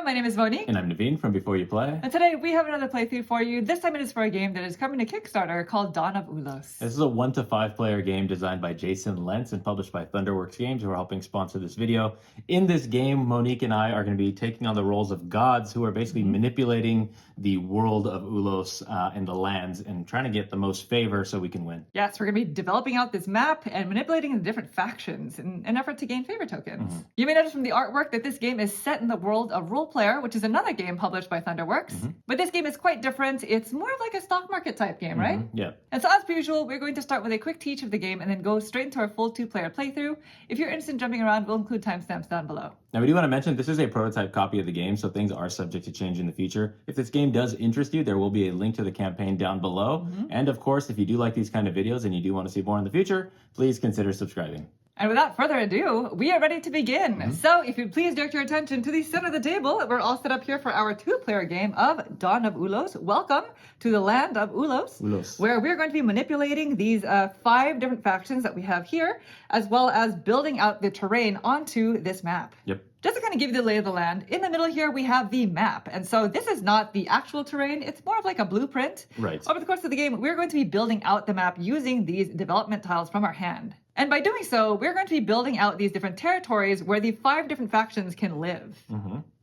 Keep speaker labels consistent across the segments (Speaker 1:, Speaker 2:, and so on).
Speaker 1: my name is Monique.
Speaker 2: And I'm Naveen from Before You Play.
Speaker 1: And today we have another playthrough for you. This time it is for a game that is coming to Kickstarter called Dawn of Ulos.
Speaker 2: This is a 1 to 5 player game designed by Jason Lentz and published by Thunderworks Games, who are helping sponsor this video. In this game, Monique and I are going to be taking on the roles of gods who are basically manipulating the world of Ulos and the lands and trying to get the most favor so we can win.
Speaker 1: Yes, we're going to be developing out this map and manipulating the different factions in an effort to gain favor tokens. You may notice from the artwork that this game is set in the world of Role Player, which is another game published by Thunderworks. But this game is quite different. It's more of like a stock market type game, right?
Speaker 2: Yeah.
Speaker 1: And so as per usual, we're going to start with a quick teach of the game and then go straight into our full 2-player playthrough. If you're interested in jumping around, we'll include timestamps down below.
Speaker 2: Now, we do want to mention this is a prototype copy of the game, so things are subject to change in the future. If this game does interest you, there will be a link to the campaign down below. And of course, if you do like these kind of videos and you do want to see more in the future, please consider subscribing.
Speaker 1: And without further ado, we are ready to begin. So if you'd please direct your attention to the center of the table, we're all set up here for our 2-player game of Dawn of Ulos. Welcome to the land of Ulos, where we're going to be manipulating these 5 different factions that we have here, as well as building out the terrain onto this map. Just to kind of give you the lay of the land, in the middle here we have the map. And so this is not the actual terrain, it's more of like a blueprint. Over the course of the game, we're going to be building out the map using these development tiles from our hand. And by doing so, we're going to be building out these different territories where the 5 different factions can live.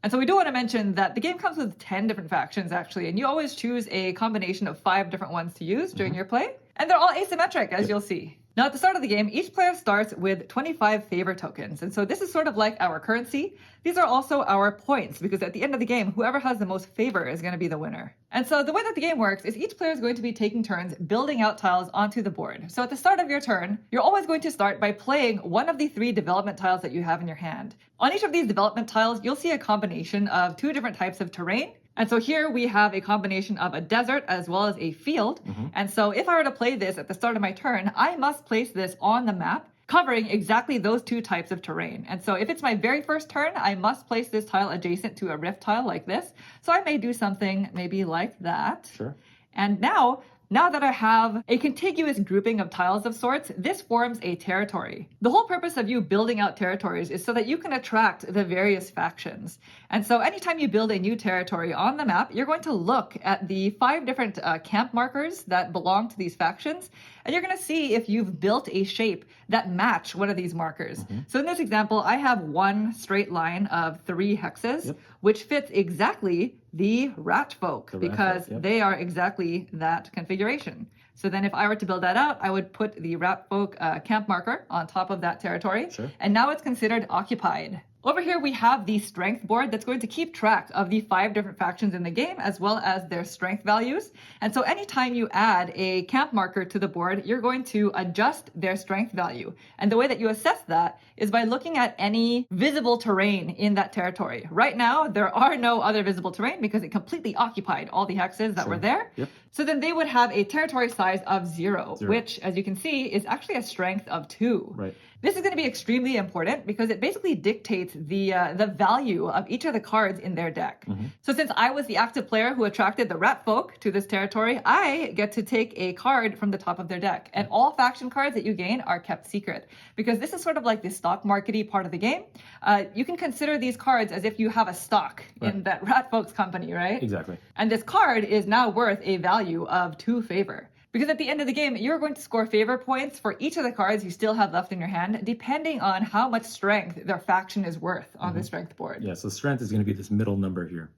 Speaker 1: And so we do want to mention that the game comes with 10 different factions actually, and you always choose a combination of 5 different ones to use during your play. And they're all asymmetric, as you'll see. Now, at the start of the game, each player starts with 25 favor tokens. And so this is sort of like our currency. These are also our points, because at the end of the game, whoever has the most favor is going to be the winner. And so the way that the game works is each player is going to be taking turns building out tiles onto the board. So at the start of your turn, you're always going to start by playing one of the 3 development tiles that you have in your hand. On each of these development tiles, you'll see a combination of 2 different types of terrain. And so here we have a combination of a desert as well as a field. And so if I were to play this at the start of my turn, I must place this on the map, covering exactly those 2 types of terrain. And so if it's my very first turn, I must place this tile adjacent to a rift tile like this. So I may do something maybe like that. And now that I have a contiguous grouping of tiles of sorts, this forms a territory. The whole purpose of you building out territories is so that you can attract the various factions. And so anytime you build a new territory on the map, you're going to look at the 5 different camp markers that belong to these factions, and you're going to see if you've built a shape that match one of these markers. So in this example, I have one straight line of 3 hexes, which fits exactly the rat folk, because they are exactly that configuration. So then if I were to build that out, I would put the rat folk camp marker on top of that territory. And now it's considered occupied. Over here, we have the strength board that's going to keep track of the 5 different factions in the game, as well as their strength values. And so anytime you add a camp marker to the board, you're going to adjust their strength value. And the way that you assess that is by looking at any visible terrain in that territory. Right now, there are no other visible terrain because it completely occupied all the hexes that were there. So then they would have a territory size of 0, which, as you can see, is actually a strength of 2. This is going to be extremely important because it basically dictates the value of each of the cards in their deck. So since I was the active player who attracted the rat folk to this territory, I get to take a card from the top of their deck. And all faction cards that you gain are kept secret, because this is sort of like the stock market-y part of the game. You can consider these cards as if you have a stock in that rat folk's company, right?
Speaker 2: Exactly.
Speaker 1: And this card is now worth a value of 2 favor. Because at the end of the game, you're going to score favor points for each of the cards you still have left in your hand, depending on how much strength their faction is worth on the strength board.
Speaker 2: So strength is going to be this middle number here.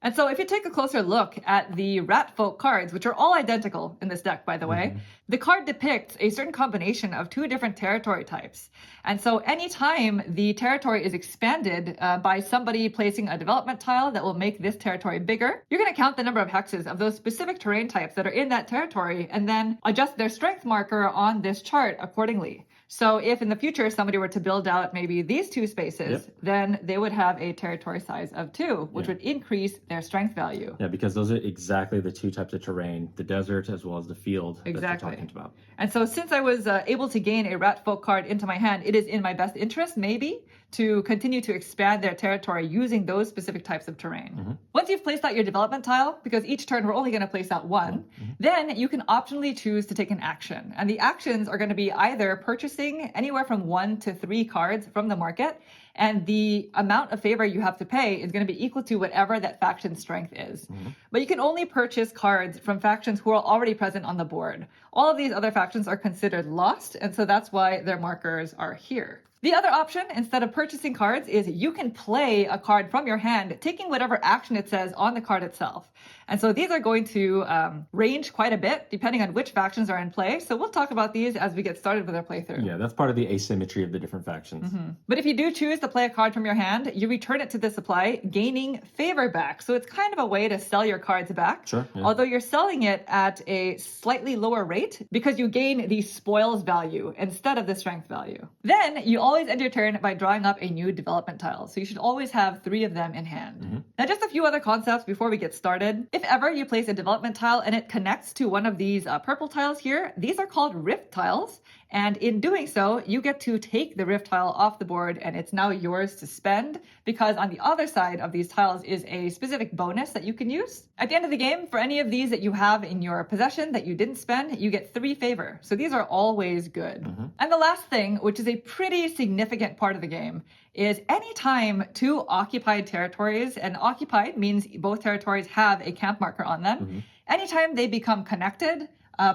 Speaker 1: And so if you take a closer look at the rat folk cards, which are all identical in this deck, by the way, the card depicts a certain combination of 2 different territory types. And so anytime the territory is expanded by somebody placing a development tile that will make this territory bigger, you're going to count the number of hexes of those specific terrain types that are in that territory and then adjust their strength marker on this chart accordingly. So if in the future somebody were to build out maybe these 2 spaces, then they would have a territory size of 2, which would increase their strength value.
Speaker 2: Because those are exactly the 2 types of terrain, the desert as well as the field that you're talking about.
Speaker 1: And so since I was able to gain a rat folk card into my hand, it is in my best interest maybe to continue to expand their territory using those specific types of terrain. Once you've placed out your development tile, because each turn we're only going to place out 1, then you can optionally choose to take an action. And the actions are going to be either purchasing anywhere from 1 to 3 cards from the market and the amount of favor you have to pay is going to be equal to whatever that faction's strength is. But you can only purchase cards from factions who are already present on the board. All of these other factions are considered lost, and so that's why their markers are here. The other option, instead of purchasing cards, is you can play a card from your hand, taking whatever action it says on the card itself. And so these are going to range quite a bit depending on which factions are in play. So we'll talk about these as we get started with our playthrough.
Speaker 2: Yeah, that's part of the asymmetry of the different factions.
Speaker 1: But if you do choose to play a card from your hand, you return it to the supply, gaining favor back. So it's kind of a way to sell your cards back.
Speaker 2: Sure. Yeah.
Speaker 1: Although you're selling it at a slightly lower rate because you gain the spoils value instead of the strength value. Then you always end your turn by drawing up a new development tile. So you should always have 3 of them in hand. Now, just a few other concepts before we get started. If ever you place a development tile and it connects to one of these purple tiles here, these are called rift tiles. And in doing so, you get to take the rift tile off the board and it's now yours to spend, because on the other side of these tiles is a specific bonus that you can use. At the end of the game, for any of these that you have in your possession that you didn't spend, you get 3 favor. So these are always good. And the last thing, which is a pretty significant part of the game, is anytime 2 occupied territories, and occupied means both territories have a camp marker on them, anytime they become connected,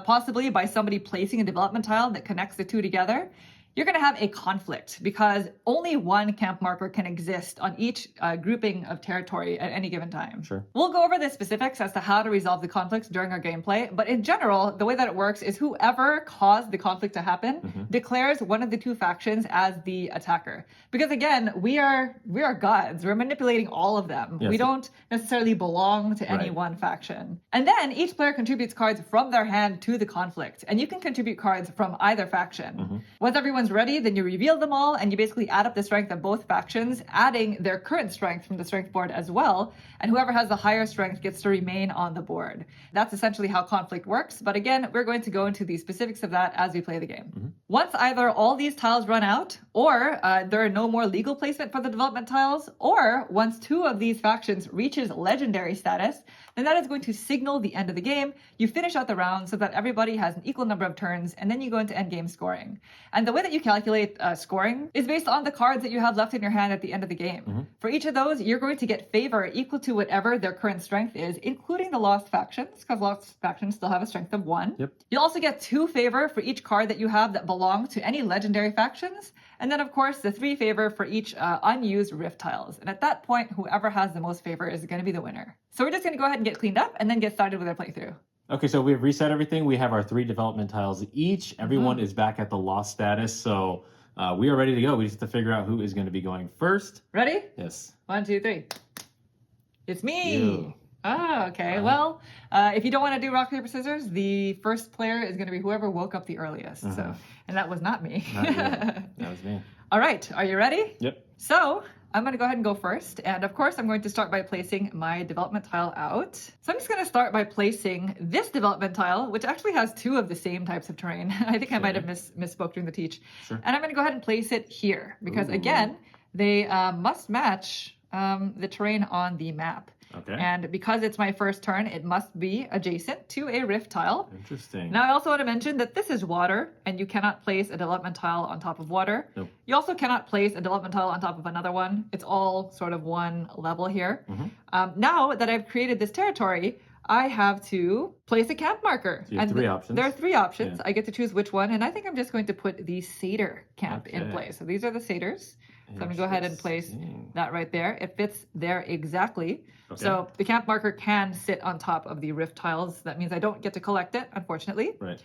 Speaker 1: possibly by somebody placing a development tile that connects the 2 together, you're going to have a conflict because only one camp marker can exist on each grouping of territory at any given time.
Speaker 2: Sure.
Speaker 1: We'll go over the specifics as to how to resolve the conflicts during our gameplay, but in general, the way that it works is whoever caused the conflict to happen declares one of the 2 factions as the attacker. Because again, we are gods. We're manipulating all of them.
Speaker 2: Yes.
Speaker 1: We don't necessarily belong to any one faction. And then each player contributes cards from their hand to the conflict, and you can contribute cards from either faction. Once everyone's ready, then you reveal them all and you basically add up the strength of both factions, adding their current strength from the strength board as well, and whoever has the higher strength gets to remain on the board. That's essentially how conflict works, but again, we're going to go into the specifics of that as we play the game. Once either all these tiles run out, or there are no more legal placement for the development tiles, or once 2 of these factions reaches legendary status, then that is going to signal the end of the game. You finish out the round so that everybody has an equal number of turns, and then you go into endgame scoring. And the way that you calculate scoring is based on the cards that you have left in your hand at the end of the game. For each of those, you're going to get favor equal to whatever their current strength is, including the lost factions, because lost factions still have a strength of 1. You'll also get 2 favor for each card that you have that belong to any legendary factions, and then of course the 3 favor for each unused rift tiles. And at that point, whoever has the most favor is going to be the winner. So we're just going to go ahead and get cleaned up and then get started with our playthrough.
Speaker 2: Okay, so we've reset everything. We have our 3 development tiles each. Everyone is back at the lost status, so we are ready to go. We just have to figure out who is going to be going first.
Speaker 1: Ready?
Speaker 2: Yes.
Speaker 1: 1, 2, 3. It's me.
Speaker 2: You.
Speaker 1: Oh, okay. Well, if you don't want to do rock, paper, scissors, the first player is going to be whoever woke up the earliest. So, and that was not me.
Speaker 2: Not you. That was me.
Speaker 1: All right. Are you ready?
Speaker 2: Yep.
Speaker 1: So I'm going to go ahead and go first. And of course, I'm going to start by placing my development tile out. So I'm just going to start by placing this development tile, which actually has 2 of the same types of terrain. I think I might have misspoke during the teach.
Speaker 2: Sure.
Speaker 1: And I'm going to go ahead and place it here because, again, they must match the terrain on the map.
Speaker 2: Okay.
Speaker 1: And because it's my first turn, it must be adjacent to a rift tile.
Speaker 2: Interesting.
Speaker 1: Now, I also want to mention that this is water, and you cannot place a development tile on top of water.
Speaker 2: Nope.
Speaker 1: You also cannot place a development tile on top of another one. It's all sort of one level here. Now that I've created this territory, I have to place a camp marker.
Speaker 2: So you have 3 options.
Speaker 1: There are 3 options.
Speaker 2: Yeah.
Speaker 1: I get to choose which one, and I think I'm just going to put the satyr camp in place. So these are the satyrs. So I'm going to go ahead and place that right there. It fits there exactly.
Speaker 2: Okay.
Speaker 1: So the camp marker can sit on top of the rift tiles. That means I don't get to collect it, unfortunately.
Speaker 2: Right.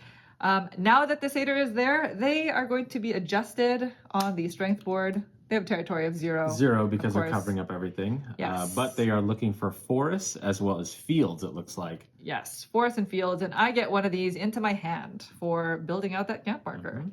Speaker 1: Now that the satyr is there, they are going to be adjusted on the strength board. They have a territory of 0.
Speaker 2: 0 because they're covering up everything.
Speaker 1: Yes.
Speaker 2: But they are looking for forests as well as fields, it looks like.
Speaker 1: Yes, forests and fields. And I get one of these into my hand for building out that camp marker.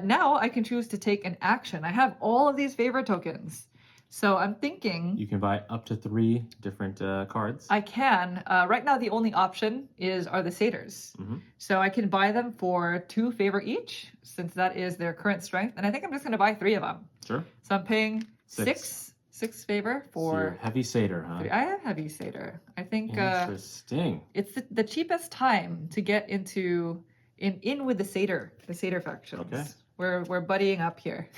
Speaker 1: Now I can choose to take an action. I have all of these favor tokens. So I'm thinking...
Speaker 2: You can buy up to 3 different cards.
Speaker 1: I can. Right now the only option are the satyrs. So I can buy them for 2 favor each, since that is their current strength. And I think I'm just going to buy 3 of them.
Speaker 2: Sure.
Speaker 1: So I'm paying 6 favor for...
Speaker 2: So you're heavy satyr, huh?
Speaker 1: 3. I have heavy satyr. I think
Speaker 2: Interesting.
Speaker 1: it's the cheapest time to get into... In with the satyr factions.
Speaker 2: Okay.
Speaker 1: We're buddying up here.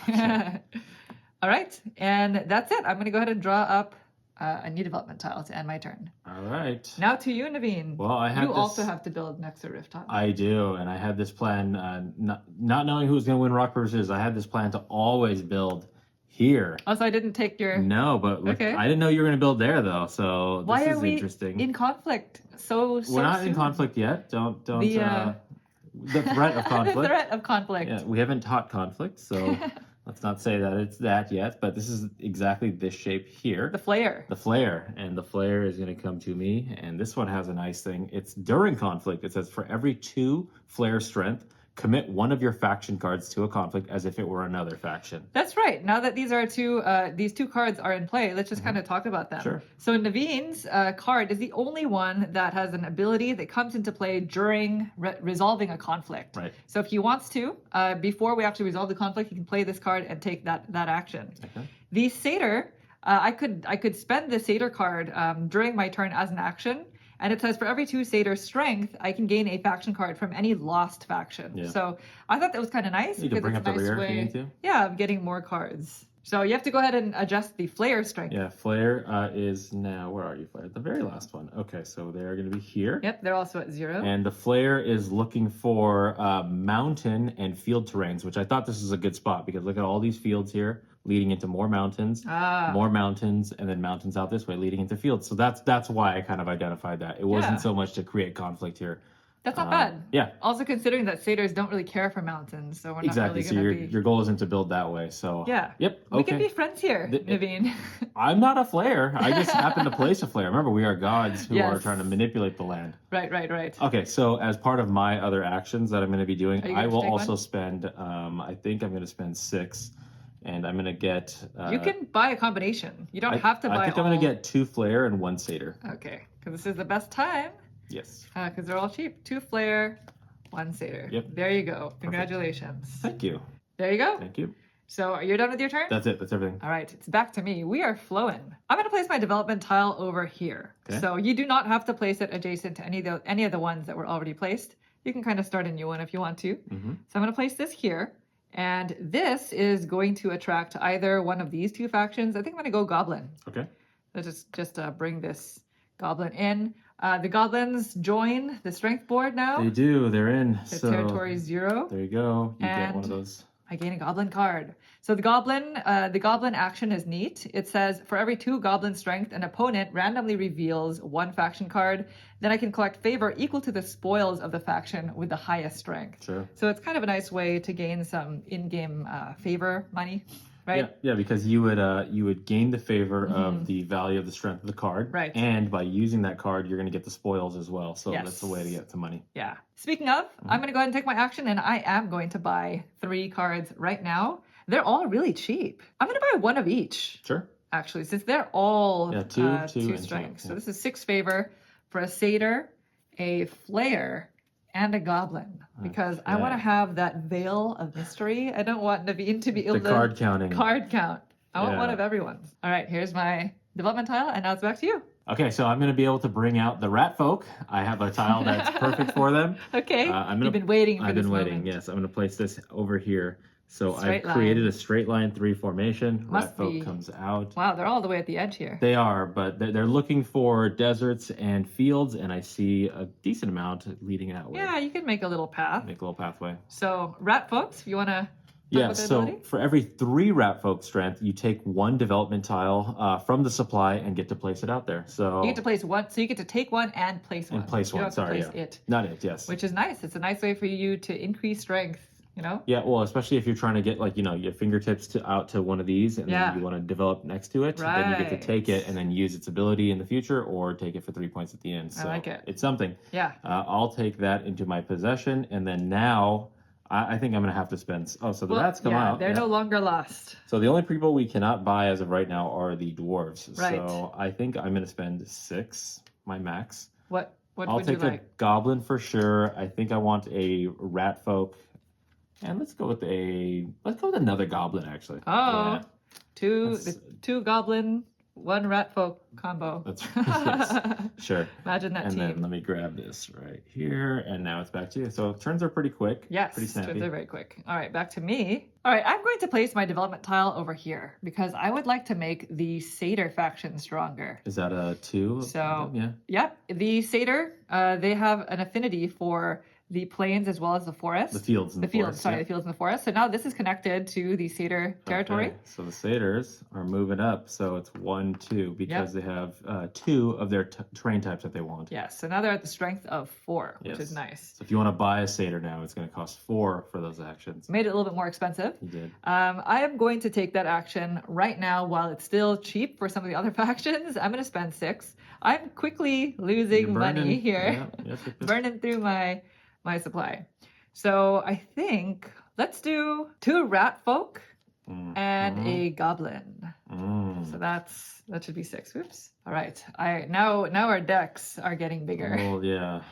Speaker 1: All right, and that's it. I'm going to go ahead and draw up a new development tile to end my turn.
Speaker 2: All right.
Speaker 1: Now to you, Naveen.
Speaker 2: Well, I have
Speaker 1: You also have to build next to Rift Tile.
Speaker 2: I do, and I had this plan, not knowing who was going to win rock, paper, scissors. I had this plan to always build here.
Speaker 1: Oh, so I didn't take your...
Speaker 2: No, but look,
Speaker 1: Okay.
Speaker 2: I didn't know you were going to build there, though, so
Speaker 1: Why
Speaker 2: this
Speaker 1: are
Speaker 2: is
Speaker 1: we
Speaker 2: interesting.
Speaker 1: in conflict so
Speaker 2: We're not
Speaker 1: soon?
Speaker 2: in conflict yet. Don't the threat of conflict.
Speaker 1: The threat of conflict.
Speaker 2: Yeah, we haven't taught conflict, so let's not say that it's that yet, but this is exactly this shape here.
Speaker 1: The flare.
Speaker 2: The flare, and the flare is going to come to me, and this one has a nice thing. It's during conflict. It says for every 2 flare strength, commit one of your faction cards to a conflict as if it were another faction.
Speaker 1: That's right. Now that these two cards are in play, let's just kind of talk about them.
Speaker 2: Sure.
Speaker 1: So Naveen's card is the only one that has an ability that comes into play during resolving a conflict.
Speaker 2: Right.
Speaker 1: So if he wants to, before we actually resolve the conflict, he can play this card and take that action.
Speaker 2: Okay.
Speaker 1: The Satyr, I could spend the Satyr card during my turn as an action. And it says for every 2 Satyr strength, I can gain a faction card from any lost faction.
Speaker 2: Yeah.
Speaker 1: So I thought that was kind of nice.
Speaker 2: You can bring up the rear
Speaker 1: way,
Speaker 2: if you need to.
Speaker 1: Yeah, of getting more cards. So you have to go ahead and adjust the flare strength.
Speaker 2: Yeah, flare is now, where are you, flare? The very last one. Okay, so they're going to be here.
Speaker 1: Yep, they're also at 0.
Speaker 2: And the flare is looking for mountain and field terrains, which I thought this was a good spot because look at all these fields here leading into more mountains, and then mountains out this way leading into fields. So that's why I kind of identified that. It wasn't so much to create conflict here.
Speaker 1: That's not bad.
Speaker 2: Yeah.
Speaker 1: Also considering that satyrs don't really care for mountains, so we're not
Speaker 2: Exactly.
Speaker 1: really
Speaker 2: So
Speaker 1: going to be...
Speaker 2: your goal isn't to build that way. So
Speaker 1: Yeah.
Speaker 2: Yep. Okay.
Speaker 1: We can be friends here, Naveen.
Speaker 2: I'm not a flare. I just happen to place a flare. Remember, we are gods who are trying to manipulate the land.
Speaker 1: Right.
Speaker 2: Okay, so as part of my other actions that I'm going to be doing, I will also
Speaker 1: one?
Speaker 2: spend, I think I'm going to spend 6, and I'm going to get...
Speaker 1: you can buy a combination. You don't have to buy
Speaker 2: I think I'm going to get 2 flare and 1 satyr.
Speaker 1: Okay, because this is the best time.
Speaker 2: Yes.
Speaker 1: Because they're all cheap. 2 flare, 1 satyr.
Speaker 2: Yep.
Speaker 1: There you go. Congratulations.
Speaker 2: Thank you.
Speaker 1: There you go.
Speaker 2: Thank you.
Speaker 1: So you're done with your turn?
Speaker 2: That's it. That's everything.
Speaker 1: All right, it's back to me. We are flowing. I'm going to place my development tile over here.
Speaker 2: Okay.
Speaker 1: So you do not have to place it adjacent to any of the ones that were already placed. You can kind of start a new one if you want to.
Speaker 2: Mm-hmm.
Speaker 1: So I'm going to place this here. And this is going to attract either one of these 2 factions. I think I'm going to go Goblin.
Speaker 2: Okay.
Speaker 1: Let's just bring this Goblin in. The Goblins join the Strength board now.
Speaker 2: They do. They're in.
Speaker 1: So territory 0.
Speaker 2: There you go. You get one of those.
Speaker 1: I gain a Goblin card. So the Goblin action is neat. It says for every 2 Goblin strength, an opponent randomly reveals 1 faction card. Then I can collect favor equal to the spoils of the faction with the highest strength.
Speaker 2: Sure.
Speaker 1: So it's kind of a nice way to gain some in-game favor money, right?
Speaker 2: Yeah, because you would gain the favor of the value of the strength of the card.
Speaker 1: Right.
Speaker 2: And by using that card, you're going to get the spoils as well. So
Speaker 1: Yes.
Speaker 2: that's the way to get some money.
Speaker 1: Yeah. Speaking of, I'm going to go ahead and take my action, and I am going to buy 3 cards right now. They're all really cheap. I'm going to buy 1 of each.
Speaker 2: Sure.
Speaker 1: Actually, since they're all
Speaker 2: two
Speaker 1: two
Speaker 2: and
Speaker 1: strengths.
Speaker 2: two,
Speaker 1: So
Speaker 2: yeah.
Speaker 1: this is 6 favor for a satyr, a flare, and a goblin. Because I want to have that veil of mystery. I don't want Naveen to be able
Speaker 2: The
Speaker 1: to
Speaker 2: card counting.
Speaker 1: card count. I want
Speaker 2: Yeah.
Speaker 1: one of everyone's. All right, here's my development tile, and now it's back to you.
Speaker 2: Okay, so I'm going to be able to bring out the rat folk. I have a tile that's perfect for them.
Speaker 1: Okay. You've been waiting for
Speaker 2: I've
Speaker 1: this
Speaker 2: been waiting,
Speaker 1: moment.
Speaker 2: yes. I'm going to place this over here. So
Speaker 1: Straight
Speaker 2: I've created
Speaker 1: line.
Speaker 2: a straight line 3 formation.
Speaker 1: Must
Speaker 2: Rat folk
Speaker 1: be.
Speaker 2: comes out.
Speaker 1: Wow, they're all the way at the edge here.
Speaker 2: They are, but they're looking for deserts and fields, and I see a decent amount leading that way.
Speaker 1: Yeah, you can make a little path.
Speaker 2: Make a little pathway.
Speaker 1: So, rat folks, if you want to
Speaker 2: Yeah, so for every 3 rat folk strength, you take 1 development tile from the supply and get to place it out there. So
Speaker 1: you get to place 1, so you get to take 1 and place 1.
Speaker 2: and place
Speaker 1: You don't
Speaker 2: 1.
Speaker 1: have to
Speaker 2: Sorry,
Speaker 1: place
Speaker 2: yeah.
Speaker 1: it,
Speaker 2: Not it, yes.
Speaker 1: which is nice. It's a nice way for you to increase strength, you know?
Speaker 2: Yeah, well, especially if you're trying to get your fingertips out to one of these, and then you want to develop next to it, then you get to take it and then use its ability in the future, or take it for 3 points at the end. So
Speaker 1: I like it.
Speaker 2: It's something.
Speaker 1: Yeah.
Speaker 2: I'll take that into my possession, and then now I think I'm going to have to spend. Oh, so the rats come out.
Speaker 1: They're no longer lost.
Speaker 2: So the only people we cannot buy as of right now are the dwarves.
Speaker 1: Right.
Speaker 2: So I think I'm going to spend 6, my max.
Speaker 1: What
Speaker 2: I'll
Speaker 1: would you
Speaker 2: take
Speaker 1: like?
Speaker 2: a goblin for sure. I think I want a rat folk. And let's go with another goblin actually.
Speaker 1: Oh,
Speaker 2: Yeah.
Speaker 1: the 2 goblin one rat folk combo.
Speaker 2: That's yes, sure.
Speaker 1: Imagine that
Speaker 2: and
Speaker 1: team.
Speaker 2: then let me grab this right here, and now it's back to you. So turns are pretty quick.
Speaker 1: Yes,
Speaker 2: pretty snappy.
Speaker 1: turns are very quick. All right, back to me. All right, I'm going to place my development tile over here because I would like to make the Satyr faction stronger.
Speaker 2: Is that a 2?
Speaker 1: So,
Speaker 2: yeah.
Speaker 1: Yep, the Satyr, they have an affinity for the plains as well as the forest.
Speaker 2: The fields and the
Speaker 1: fields,
Speaker 2: forest. Yeah.
Speaker 1: the fields and the forest. So now this is connected to the Satyr territory.
Speaker 2: Okay. So the Satyrs are moving up. So it's 1, 2 because they have 2 of their terrain types that they want.
Speaker 1: Yes. So now they're at the strength of 4, which
Speaker 2: Yes.
Speaker 1: is nice.
Speaker 2: So if you want to buy a Satyr now, it's going to cost 4 for those actions.
Speaker 1: Made it a little bit more expensive.
Speaker 2: You did.
Speaker 1: I am going to take that action right now while it's still cheap for some of the other factions. I'm going to spend 6. I'm quickly losing money here.
Speaker 2: Yeah. Yes,
Speaker 1: Burning through my supply. So I think let's do 2 rat folk and a goblin. So that should be 6. Oops. All right. Now our decks are getting bigger.
Speaker 2: Well, yeah.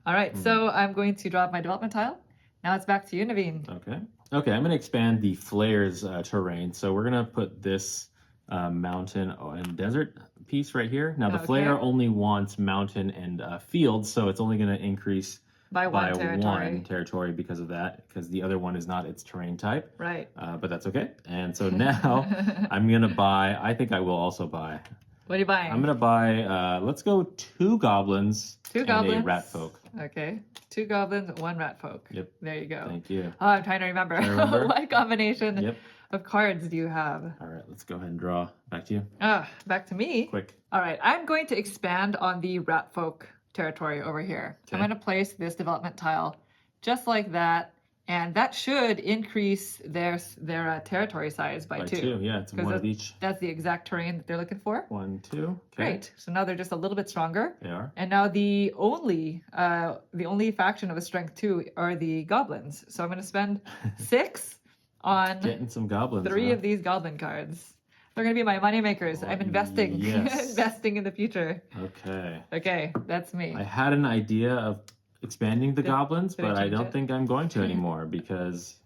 Speaker 1: All right. So I'm going to drop my development tile. Now it's back to you, Naveen.
Speaker 2: Okay. I'm going to expand the flares terrain. So we're going to put this mountain and desert piece right here. Now the flare only wants mountain and fields, so it's only going to increase
Speaker 1: by one
Speaker 2: territory because of that, because the other one is not its terrain type.
Speaker 1: Right.
Speaker 2: But that's okay. And so now I'm going to buy, I think I will also buy.
Speaker 1: What are you buying?
Speaker 2: I'm going to buy, let's go 2 goblins and a rat folk.
Speaker 1: Okay. 2 goblins, 1 rat folk.
Speaker 2: Yep.
Speaker 1: There you go.
Speaker 2: Thank you.
Speaker 1: Oh, I'm trying to remember. What combination of cards do you have?
Speaker 2: All right, let's go ahead and draw. Back to you.
Speaker 1: Back to me.
Speaker 2: Quick.
Speaker 1: All right. I'm going to expand on the rat folk territory over here. I'm going to place this development tile just like that, and that should increase their territory size by 2.
Speaker 2: Yeah, it's 1 of each.
Speaker 1: That's the exact terrain that they're looking for.
Speaker 2: 1, 2. Okay.
Speaker 1: Great. So now they're just a little bit stronger.
Speaker 2: They are.
Speaker 1: And now the only faction of a strength 2 are the goblins. So I'm going to spend 6 on
Speaker 2: getting some goblins.
Speaker 1: 3 of these goblin cards. They're going to be my money makers. I'm investing.
Speaker 2: Yes.
Speaker 1: Investing in the future. Okay, that's me.
Speaker 2: I had an idea of expanding the goblins, but I don't think I'm going to anymore because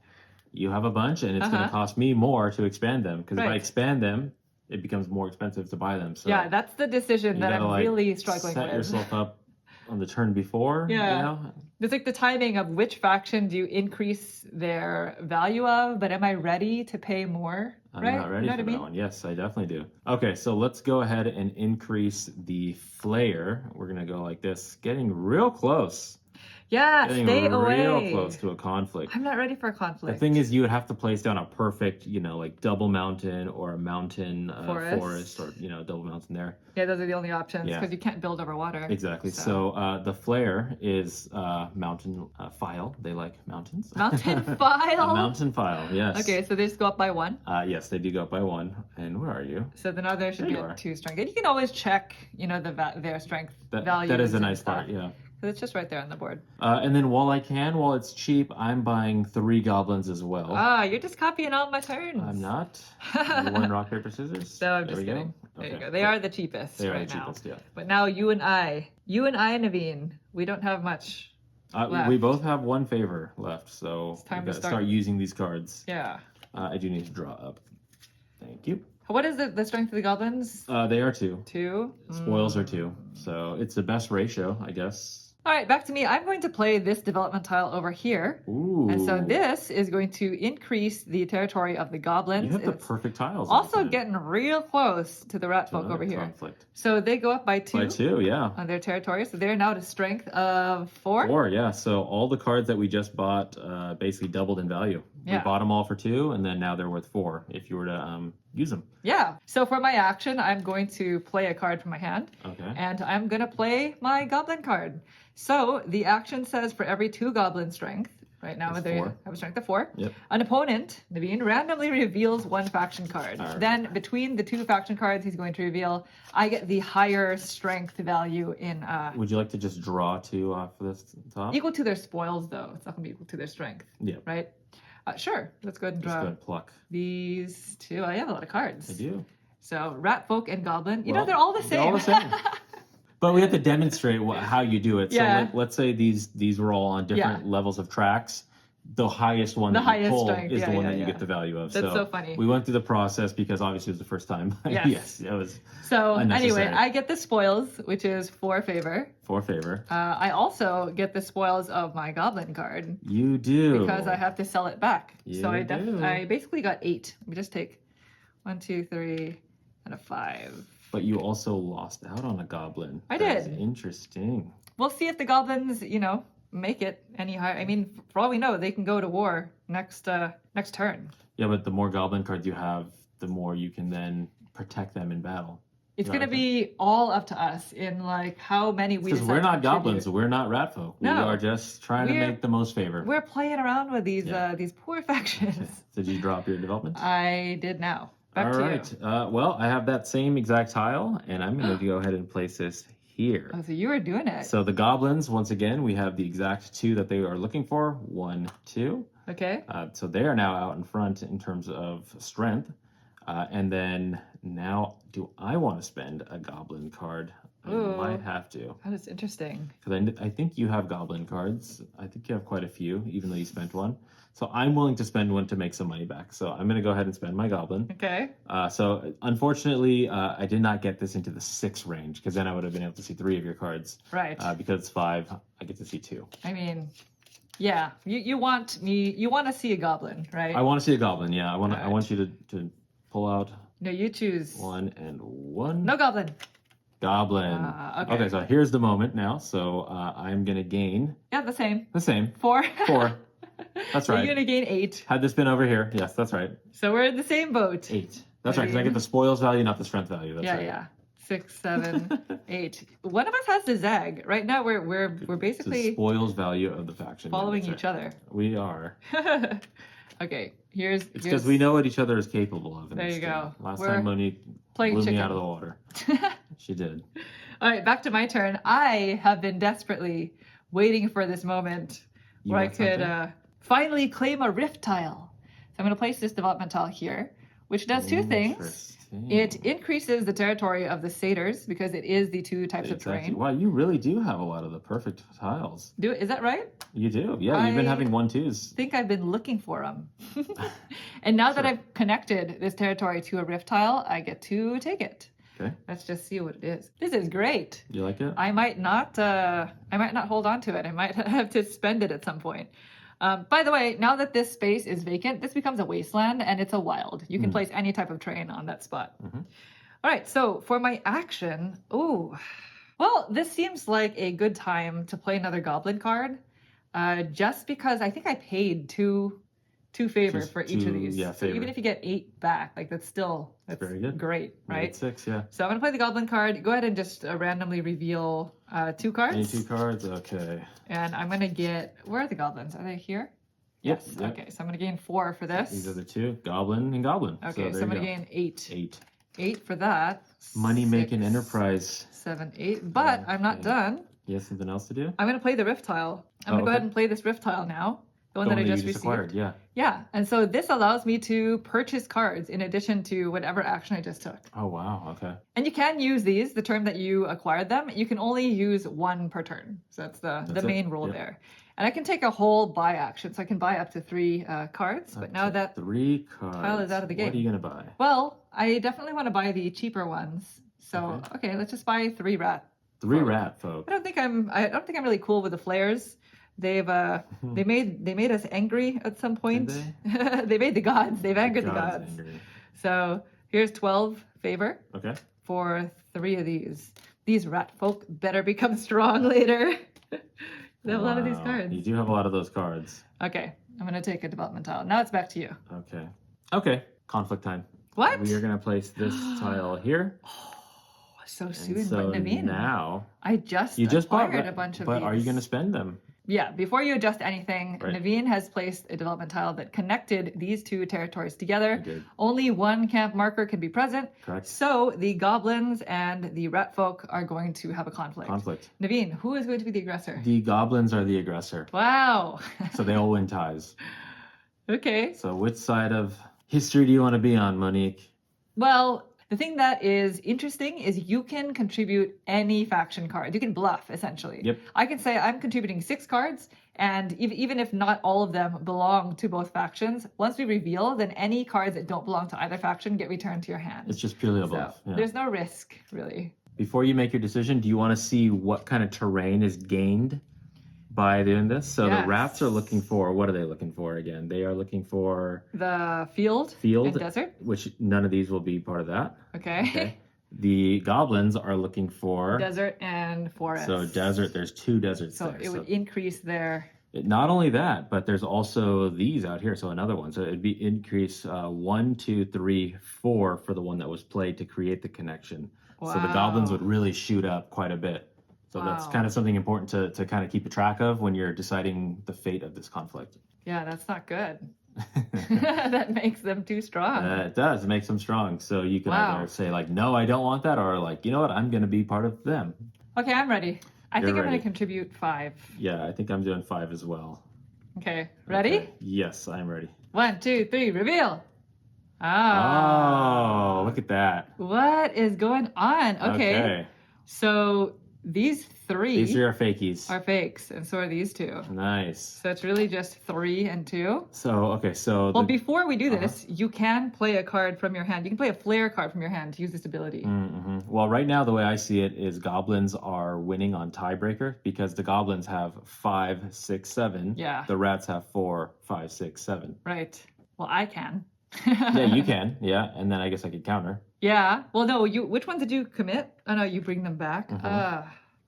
Speaker 2: you have a bunch and it's going to cost me more to expand them. Because if I expand them, it becomes more expensive to buy them. So
Speaker 1: yeah, that's the decision that I'm really struggling with.
Speaker 2: Set yourself up on the turn before.
Speaker 1: Yeah.
Speaker 2: You know?
Speaker 1: It's like the timing of which faction do you increase their value of, but am I ready to pay more?
Speaker 2: I'm not ready for that one. Yes, I definitely do. Okay, so let's go ahead and increase the flare. We're going to go like this, getting real close.
Speaker 1: Yeah, stay away.
Speaker 2: Real close to a conflict.
Speaker 1: I'm not ready for a conflict.
Speaker 2: The thing is, you would have to place down a perfect, like double mountain or a mountain forest or, double mountain there.
Speaker 1: Yeah, those are the only options because you can't build over water.
Speaker 2: Exactly. So the flare is mountain file. They like mountains.
Speaker 1: Mountain file?
Speaker 2: A mountain file, yes.
Speaker 1: Okay, so they just go up by 1?
Speaker 2: Yes, they do go up by 1. And where are you?
Speaker 1: So then there should be 2 strength. And you can always check, their strength value.
Speaker 2: That is a nice part, yeah.
Speaker 1: So it's just right there on the board.
Speaker 2: And then while it's cheap, I'm buying 3 goblins as well.
Speaker 1: You're just copying all my turns.
Speaker 2: I'm not. 1 rock, paper, scissors.
Speaker 1: No, I'm just kidding. There you go. They are the cheapest
Speaker 2: they
Speaker 1: right
Speaker 2: are the
Speaker 1: now.
Speaker 2: cheapest, yeah.
Speaker 1: But now you and I, Naveen, we don't have much left.
Speaker 2: We both have 1 favor left, so
Speaker 1: it's time
Speaker 2: to start using these cards.
Speaker 1: Yeah.
Speaker 2: I do need to draw up. Thank you.
Speaker 1: What is the strength of the goblins?
Speaker 2: They are 2.
Speaker 1: 2?
Speaker 2: Spoils are 2. So it's the best ratio, I guess.
Speaker 1: All right, back to me. I'm going to play this development tile over here.
Speaker 2: Ooh.
Speaker 1: And so this is going to increase the territory of the goblins.
Speaker 2: You have the perfect tiles.
Speaker 1: Also getting real close to the rat folk over here.
Speaker 2: Conflict.
Speaker 1: So they go up by 2.
Speaker 2: By 2, yeah.
Speaker 1: On their territory. So they're now at a strength of 4.
Speaker 2: 4, yeah. So all the cards that we just bought basically doubled in value.
Speaker 1: Yeah.
Speaker 2: We bought them all for 2, and then now they're worth 4 if you were to use them.
Speaker 1: Yeah. So for my action, I'm going to play a card from my hand.
Speaker 2: Okay.
Speaker 1: And I'm going to play my goblin card. So the action says for every 2 goblin strength, right now they have a strength of 4, an opponent, Naveen, randomly reveals 1 faction card.
Speaker 2: Right.
Speaker 1: Then between the 2 faction cards he's going to reveal, I get the higher strength value in...
Speaker 2: Would you like to just draw 2 off this top?
Speaker 1: Equal to their spoils, though. It's not going to be equal to their strength.
Speaker 2: Yeah.
Speaker 1: Right? Sure. Let's go ahead and draw.
Speaker 2: Just go ahead and pluck.
Speaker 1: These 2. I have a lot of cards.
Speaker 2: I do.
Speaker 1: So rat folk and goblin. They're all the same.
Speaker 2: They're all the same. But we have to demonstrate how you do it. So let's say these were all on different levels of tracks. the highest one
Speaker 1: The
Speaker 2: that you
Speaker 1: highest
Speaker 2: pull
Speaker 1: strength.
Speaker 2: is
Speaker 1: Yeah,
Speaker 2: the one
Speaker 1: yeah,
Speaker 2: that you
Speaker 1: yeah.
Speaker 2: get the value of.
Speaker 1: That's so funny.
Speaker 2: We went through the process because obviously it was the first time.
Speaker 1: Yes.
Speaker 2: Yes, it was
Speaker 1: So anyway,
Speaker 2: unnecessary.
Speaker 1: I get the spoils, which is 4 favor.
Speaker 2: 4 favor.
Speaker 1: I also get the spoils of my goblin card
Speaker 2: You do.
Speaker 1: because I have to sell it back. So
Speaker 2: You do.
Speaker 1: I basically got 8. Let me just take 1, 2, 3, and a 5.
Speaker 2: But you also lost out on a goblin.
Speaker 1: I
Speaker 2: That's
Speaker 1: did.
Speaker 2: interesting.
Speaker 1: We'll see if the goblins, make it any higher. I mean, for all we know, they can go to war next turn.
Speaker 2: Yeah, but the more goblin cards you have, the more you can then protect them in battle.
Speaker 1: It's
Speaker 2: Right.
Speaker 1: going to be all up to us in like how many we
Speaker 2: Because
Speaker 1: decide
Speaker 2: we're
Speaker 1: to
Speaker 2: not
Speaker 1: contribute.
Speaker 2: goblins, we're not rat folk. We
Speaker 1: No.
Speaker 2: are just trying to
Speaker 1: We're-
Speaker 2: make the most favor.
Speaker 1: We're playing around with these
Speaker 2: Yeah.
Speaker 1: these poor factions.
Speaker 2: Did you drop your development?
Speaker 1: I did now. Back
Speaker 2: All
Speaker 1: to
Speaker 2: right.
Speaker 1: you.
Speaker 2: Well, I have that same exact tile, and I'm going to go ahead and place this here.
Speaker 1: Oh, so you were doing it.
Speaker 2: So the goblins, once again, we have the exact 2 that they are looking for. 1, 2.
Speaker 1: Okay.
Speaker 2: So they are now out in front in terms of strength. And then now, do I want to spend a goblin card? I
Speaker 1: Ooh.
Speaker 2: might have to.
Speaker 1: That is interesting.
Speaker 2: Because I think you have goblin cards. I think you have quite a few, even though you spent 1. So I'm willing to spend 1 to make some money back. So I'm going to go ahead and spend my goblin.
Speaker 1: Okay.
Speaker 2: So unfortunately, I did not get this into the 6 range, because then I would have been able to see 3 of your cards.
Speaker 1: Right.
Speaker 2: Because it's 5, I get to see 2.
Speaker 1: I mean, yeah. You want to see a goblin, right?
Speaker 2: I want to see a goblin. Yeah, I
Speaker 1: Alright.
Speaker 2: want you to pull out
Speaker 1: No, you choose.
Speaker 2: 1 and 1.
Speaker 1: No goblin.
Speaker 2: Goblin.
Speaker 1: Okay.
Speaker 2: So here's the moment now. So I'm gonna gain
Speaker 1: Yeah, the same.
Speaker 2: the same
Speaker 1: 4.
Speaker 2: 4. That's
Speaker 1: You're
Speaker 2: right.
Speaker 1: gonna gain 8.
Speaker 2: Had this been over here, yes, that's right.
Speaker 1: So we're in the same boat.
Speaker 2: 8. That's right, because I get the spoils value, not the strength value. That's
Speaker 1: Yeah,
Speaker 2: right.
Speaker 1: yeah. 6, 7, 8. One of us has to zag. Right now, we're
Speaker 2: It's the
Speaker 1: basically
Speaker 2: spoils value of the faction.
Speaker 1: following
Speaker 2: That's
Speaker 1: each
Speaker 2: right.
Speaker 1: other.
Speaker 2: We are.
Speaker 1: Okay, here's.
Speaker 2: It's because we know what each other is capable of. in
Speaker 1: There
Speaker 2: this
Speaker 1: you
Speaker 2: game.
Speaker 1: go.
Speaker 2: Last
Speaker 1: We're
Speaker 2: time Monique
Speaker 1: playing
Speaker 2: blew me
Speaker 1: chicken.
Speaker 2: out of the water. She did.
Speaker 1: All right, back to my turn. I have been desperately waiting for this moment
Speaker 2: You
Speaker 1: where I
Speaker 2: want
Speaker 1: could
Speaker 2: something?
Speaker 1: finally claim a rift tile. So I'm going to place this development tile here, which does 2 things.
Speaker 2: Interesting.
Speaker 1: It increases the territory of the satyrs because it is the 2 types of
Speaker 2: Exactly.
Speaker 1: terrain.
Speaker 2: Wow, you really do have a lot of the perfect tiles.
Speaker 1: Is that right?
Speaker 2: You do. Yeah, you've been
Speaker 1: I-
Speaker 2: having 1-2s.
Speaker 1: Think I've been looking for them. And now that
Speaker 2: Sure.
Speaker 1: I've connected this territory to a rift tile, I get to take it.
Speaker 2: Okay.
Speaker 1: Let's just see what it is. This is great.
Speaker 2: You like it?
Speaker 1: I might not hold on to it. I might have to spend it at some point. By the way, now that this space is vacant, this becomes a wasteland and it's a wild. You can place any type of terrain on that spot. All right, so for my action, well, this seems like a good time to play another goblin card, just because I think I paid two favor for each of these.
Speaker 2: Yeah,
Speaker 1: So even
Speaker 2: favor.
Speaker 1: if you get 8 back, like that's
Speaker 2: very good.
Speaker 1: great, right?
Speaker 2: 6, yeah.
Speaker 1: So I'm gonna play the goblin card. Go ahead and just randomly reveal 2 cards.
Speaker 2: Any 2 cards? Okay.
Speaker 1: And I'm gonna get, where are the goblins? Are they here?
Speaker 2: Yep,
Speaker 1: Yes.
Speaker 2: yep.
Speaker 1: Okay, so I'm gonna gain 4 for this.
Speaker 2: These are the 2, Goblin and Goblin.
Speaker 1: Okay, so I'm gonna gain 8.
Speaker 2: 8.
Speaker 1: 8 for that.
Speaker 2: Money making
Speaker 1: 6,
Speaker 2: enterprise.
Speaker 1: 7, 8. But I'm not
Speaker 2: Okay.
Speaker 1: done.
Speaker 2: You have something else to do?
Speaker 1: I'm gonna play the rift tile. I'm gonna go
Speaker 2: okay.
Speaker 1: ahead and play this rift tile now. The one
Speaker 2: The
Speaker 1: that I
Speaker 2: you
Speaker 1: just received.
Speaker 2: acquired, yeah.
Speaker 1: Yeah, and so this allows me to purchase cards in addition to whatever action I just took.
Speaker 2: Oh, wow. Okay.
Speaker 1: And you can use these, the term that you acquired them, you can only use 1 per turn. So that's the
Speaker 2: That's it.
Speaker 1: main rule
Speaker 2: Yep.
Speaker 1: there. And I can take a whole buy action, so I can buy up to 3 cards. But now that,
Speaker 2: 3 cards.
Speaker 1: tile is out of the game.
Speaker 2: What are you going to buy?
Speaker 1: well, I definitely want to buy the cheaper ones. So, okay, let's just buy 3 rat.
Speaker 2: 3 rat folk.
Speaker 1: I don't think I'm really cool with the flares. They've they made us angry at some point.
Speaker 2: Did
Speaker 1: They made the gods. They've angered the gods.
Speaker 2: angry.
Speaker 1: So here's 12 favor
Speaker 2: Okay.
Speaker 1: for 3 of these. These rat folk better become strong later. They have a lot of these
Speaker 2: Wow.
Speaker 1: cards.
Speaker 2: You do have a lot of those cards.
Speaker 1: Okay, I'm gonna take a development tile. Now it's back to you.
Speaker 2: Okay. Okay. Conflict time.
Speaker 1: What?
Speaker 2: We are going to place this tile here.
Speaker 1: So
Speaker 2: And
Speaker 1: soon,
Speaker 2: so
Speaker 1: but Naveen,
Speaker 2: now
Speaker 1: I just
Speaker 2: you just bought
Speaker 1: acquired a bunch of
Speaker 2: but
Speaker 1: these.
Speaker 2: are you going to spend them?
Speaker 1: Yeah, before you adjust anything,
Speaker 2: Right.
Speaker 1: Naveen has placed a development tile that connected these 2 territories together.
Speaker 2: did.
Speaker 1: Only 1 camp marker can be present.
Speaker 2: Correct.
Speaker 1: So the goblins and the rat folk are going to have a conflict. Naveen, who is going to be the aggressor?
Speaker 2: The goblins are the aggressor.
Speaker 1: Wow.
Speaker 2: So they all win ties.
Speaker 1: Okay.
Speaker 2: So which side of history do you want to be on, Monique?
Speaker 1: Well, the thing that is interesting is you can contribute any faction card. You can bluff, essentially.
Speaker 2: Yep.
Speaker 1: I can say I'm contributing 6 cards, And even if not all of them belong to both factions, once we reveal, then any cards that don't belong to either faction get returned to your hand.
Speaker 2: It's just purely a
Speaker 1: So
Speaker 2: bluff. Yeah.
Speaker 1: there's no risk, really.
Speaker 2: Before you make your decision, do you want to see what kind of terrain is gained by doing this? So the rats are looking for, what are they looking for again? They are looking for
Speaker 1: the field and desert,
Speaker 2: which none of these will be part of that.
Speaker 1: Okay.
Speaker 2: The goblins are looking for
Speaker 1: desert and forest.
Speaker 2: So desert, there's 2 deserts
Speaker 1: so
Speaker 2: there.
Speaker 1: It would increase their...
Speaker 2: Not only that, but there's also these out here. So another one. So it'd be increase 1, 2, 3, 4 for the one that was played to create the connection.
Speaker 1: Wow.
Speaker 2: So the goblins would really shoot up quite a bit. So that's kind of something important to kind of keep a track of when you're deciding the fate of this conflict.
Speaker 1: Yeah, that's not good. That makes them too strong.
Speaker 2: It does. It makes them strong. So you can either say like, no, I don't want that, or like, you know what, I'm going to be part of them.
Speaker 1: Okay, I'm ready. I think I'm
Speaker 2: ready.
Speaker 1: going to contribute 5.
Speaker 2: Yeah, I think I'm doing 5 as well.
Speaker 1: Okay, ready?
Speaker 2: Okay. Yes, I'm ready.
Speaker 1: 1, 2, 3, reveal.
Speaker 2: Oh, look at that.
Speaker 1: What is going on? Okay. So these 3
Speaker 2: These are fakies.
Speaker 1: are fakes, and so are these 2.
Speaker 2: Nice.
Speaker 1: So it's really just 3 and 2.
Speaker 2: So,
Speaker 1: well, before we do this, you can play a card from your hand. You can play a flare card from your hand to use this ability.
Speaker 2: Mm-hmm. Well, right now, the way I see it is goblins are winning on tiebreaker because the goblins have 5, 6, 7.
Speaker 1: Yeah.
Speaker 2: The rats have 4, 5, 6, 7.
Speaker 1: Right. Well, I can.
Speaker 2: Yeah, you can. Yeah, and then I guess I could counter.
Speaker 1: Yeah. Well, no. Which ones did you commit? Oh no, you bring them back.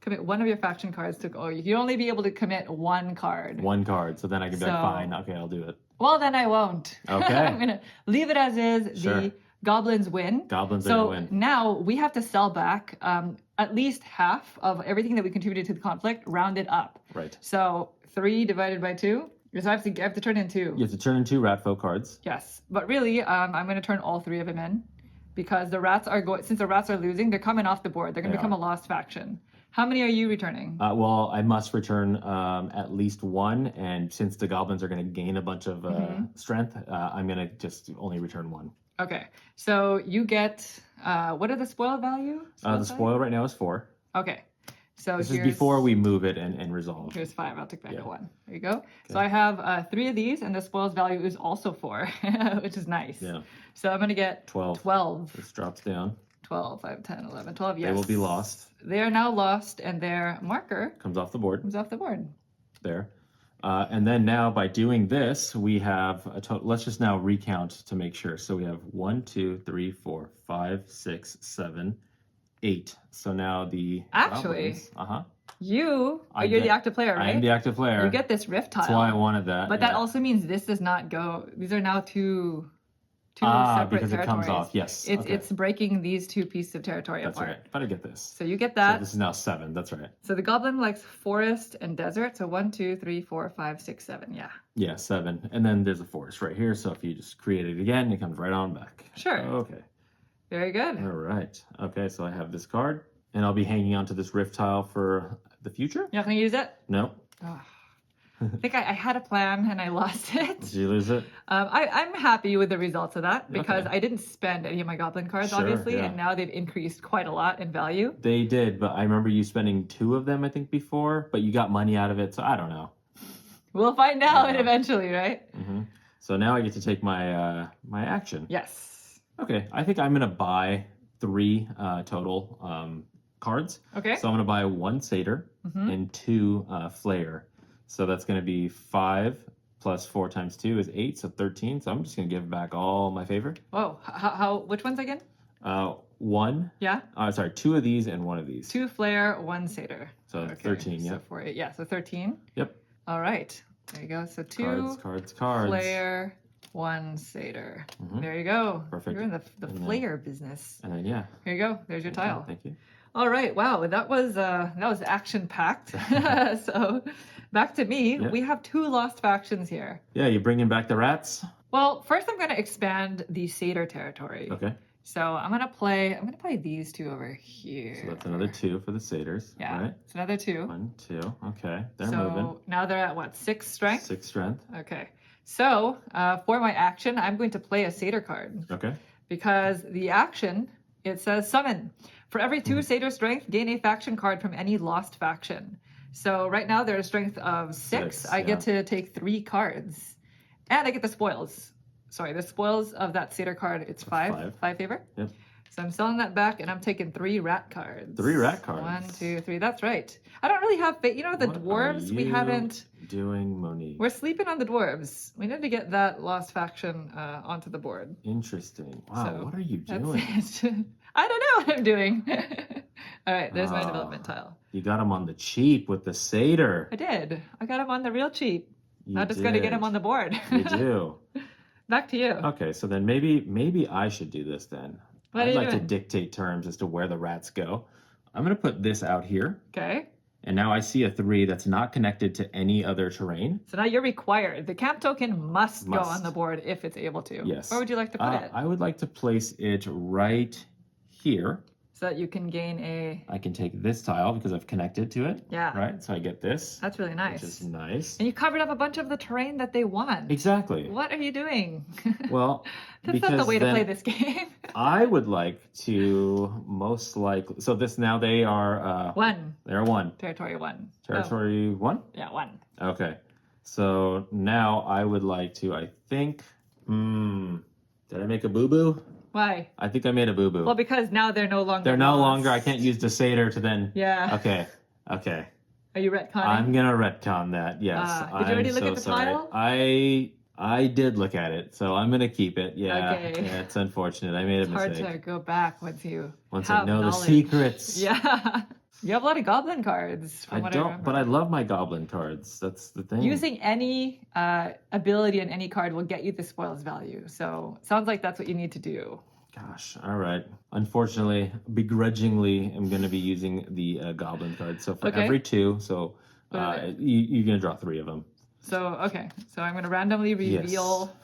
Speaker 1: Commit one of your faction cards to. Oh, you can only be able to commit 1 card.
Speaker 2: 1 card. So then I can be like, fine. Okay, I'll do it.
Speaker 1: Well, then I won't.
Speaker 2: Okay.
Speaker 1: I'm gonna leave it as is.
Speaker 2: Sure.
Speaker 1: The goblins win.
Speaker 2: Goblins are gonna win.
Speaker 1: So now we have to sell back at least half of everything that we contributed to the conflict, rounded up.
Speaker 2: Right.
Speaker 1: So 3 divided by 2. So I have to turn in 2.
Speaker 2: You have to turn in 2 rat folk cards.
Speaker 1: Yes, but really, I'm going to turn all 3 of them in because the rats are going. Since the rats are losing, they're coming off the board. They're going to become a lost faction. How many are you returning?
Speaker 2: Well, I must return at least 1, and since the goblins are going to gain a bunch of strength, I'm going to just only return 1.
Speaker 1: Okay, so you get what are the spoil value?
Speaker 2: The spoil right now is 4.
Speaker 1: Okay. So
Speaker 2: this is before we move it and resolve.
Speaker 1: Here's 5. I'll take back a 1. There you go. Okay. So I have 3 of these, and the spoils value is also 4, which is nice.
Speaker 2: Yeah.
Speaker 1: So I'm going to get 12.
Speaker 2: This drops down.
Speaker 1: 12, 5, 10, 11, 12. Yes.
Speaker 2: They will be lost.
Speaker 1: They are now lost, and their marker
Speaker 2: comes off the board. There. And then now by doing this, we have a total. Let's just now recount to make sure. So we have 1, 2, 3, 4, 5, 6, 7, 8. So now the
Speaker 1: actually,
Speaker 2: goblins,
Speaker 1: you're the active player, right?
Speaker 2: I'm the active player.
Speaker 1: You get this rift tile.
Speaker 2: That's why I wanted that.
Speaker 1: But that also means this does not go. These are now two separate
Speaker 2: because
Speaker 1: territories.
Speaker 2: It comes off. Yes,
Speaker 1: it's breaking these 2 pieces of territory
Speaker 2: That's
Speaker 1: apart.
Speaker 2: right. But I get this.
Speaker 1: So you get that.
Speaker 2: So this is now 7. That's right.
Speaker 1: So the goblin likes forest and desert. So 1, 2, 3, 4, 5, 6, 7. Yeah.
Speaker 2: Yeah, 7. And then there's a forest right here. So if you just create it again, it comes right on back.
Speaker 1: Sure.
Speaker 2: Okay.
Speaker 1: Very good.
Speaker 2: All right. Okay, so I have this card, and I'll be hanging onto this rift tile for the future.
Speaker 1: You're not going to use it?
Speaker 2: No.
Speaker 1: Oh. I think I had a plan and I lost it.
Speaker 2: Did you lose it?
Speaker 1: I'm happy with the results of that because I didn't spend any of my goblin cards, obviously, and now they've increased quite a lot in value.
Speaker 2: They did, but I remember you spending 2 of them, I think, before, but you got money out of it, so I don't know.
Speaker 1: We'll find out eventually, right?
Speaker 2: Mm-hmm. So now I get to take my my action.
Speaker 1: Yes.
Speaker 2: Okay, I think I'm going to buy 3 total cards.
Speaker 1: Okay.
Speaker 2: So I'm going to buy 1 satyr and 2 flare. So that's going to be 5 plus 4 times 2 is 8, so 13. So I'm just going to give back all my favor.
Speaker 1: Whoa, how which ones again?
Speaker 2: 1.
Speaker 1: Yeah.
Speaker 2: Sorry, 2 of these and 1 of these.
Speaker 1: 2 flare, 1 satyr.
Speaker 2: So 13, yeah.
Speaker 1: So 4, 8, yeah, so 13.
Speaker 2: Yep.
Speaker 1: All right. There you go. So 2
Speaker 2: cards.
Speaker 1: Flare, 1 satyr. There you go.
Speaker 2: Perfect.
Speaker 1: You're in the flare business.
Speaker 2: And then
Speaker 1: Here you go. There's your tile.
Speaker 2: Thank you.
Speaker 1: All right. Wow, that was action packed. So back to me.
Speaker 2: Yeah.
Speaker 1: We have 2 lost factions here.
Speaker 2: Yeah, you bringing back the rats?
Speaker 1: Well, first I'm going to expand the satyr territory.
Speaker 2: Okay.
Speaker 1: So I'm gonna play these 2 over here.
Speaker 2: So that's another 2 for the satyrs.
Speaker 1: Yeah.
Speaker 2: Right?
Speaker 1: It's another 2.
Speaker 2: 1, 2. Okay. They're
Speaker 1: so
Speaker 2: moving.
Speaker 1: Now they're at what? 6 strength?
Speaker 2: 6 strength.
Speaker 1: Okay. So for my action, I'm going to play a satyr card.
Speaker 2: Okay.
Speaker 1: Because the action, it says summon. For every 2 satyr strength, gain a faction card from any lost faction. So right now they're a strength of 6. I get to take 3 cards. And I get the spoils. Sorry, the spoils of that satyr card, it's 5. 5 favor.
Speaker 2: Yep.
Speaker 1: So I'm selling that back, and I'm taking 3 rat cards.
Speaker 2: 3 rat cards.
Speaker 1: 1, 2, 3. That's right. I don't really have faith. You know, the dwarves, we haven't.
Speaker 2: Doing, Monique?
Speaker 1: We're sleeping on the dwarves. We need to get that lost faction onto the board.
Speaker 2: Interesting. Wow,
Speaker 1: So
Speaker 2: what are you doing?
Speaker 1: I don't know what I'm doing. All right, there's my development tile.
Speaker 2: You got him on the cheap with the satyr.
Speaker 1: I did. I got him on the real cheap.
Speaker 2: You
Speaker 1: I just got to get him on the board.
Speaker 2: You do.
Speaker 1: Back to you.
Speaker 2: Okay, so then maybe I should do this then.
Speaker 1: What
Speaker 2: I'd
Speaker 1: are you
Speaker 2: like
Speaker 1: doing?
Speaker 2: to dictate terms as to where the rats go. I'm going to put this out here.
Speaker 1: Okay.
Speaker 2: And now I see a 3 that's not connected to any other terrain.
Speaker 1: So now you're required. The camp token must go on the board if it's able to.
Speaker 2: Yes.
Speaker 1: Where would you like to put it?
Speaker 2: I would like to place it right here.
Speaker 1: So that you can gain a...
Speaker 2: I can take this tile because I've connected to it.
Speaker 1: Yeah.
Speaker 2: Right? So I get this.
Speaker 1: That's really nice.
Speaker 2: Which is nice.
Speaker 1: And you covered up a bunch of the terrain that they want.
Speaker 2: Exactly.
Speaker 1: What are you doing?
Speaker 2: Well,
Speaker 1: that's not the way to play this game.
Speaker 2: I would like to most likely... So this now they are...
Speaker 1: 1.
Speaker 2: They're 1.
Speaker 1: Territory 1.
Speaker 2: Territory 1?
Speaker 1: Yeah, 1.
Speaker 2: Okay. So now I would like to, I think... did I make a boo-boo?
Speaker 1: Why?
Speaker 2: I think I made a boo-boo.
Speaker 1: Well, because now they're no longer
Speaker 2: They're no
Speaker 1: lost.
Speaker 2: longer... I can't use the satyr to then...
Speaker 1: Yeah.
Speaker 2: Okay.
Speaker 1: Are you retconning?
Speaker 2: I'm gonna retcon that, yes.
Speaker 1: Did you already look at the tile?
Speaker 2: I did look at it, so I'm gonna keep it. Yeah,
Speaker 1: Okay.
Speaker 2: Yeah, it's unfortunate. I made a mistake.
Speaker 1: It's hard to go back once
Speaker 2: I know the secrets.
Speaker 1: Yeah. You have a lot of goblin cards, from what I remember.
Speaker 2: But I love my goblin cards. That's the thing.
Speaker 1: Using any ability on any card will get you the spoils value. So sounds like that's what you need to do.
Speaker 2: Gosh, all right. Unfortunately, begrudgingly, I'm going to be using the goblin card. So for every 2, so you're going to draw 3 of them.
Speaker 1: So, okay. So I'm going to randomly reveal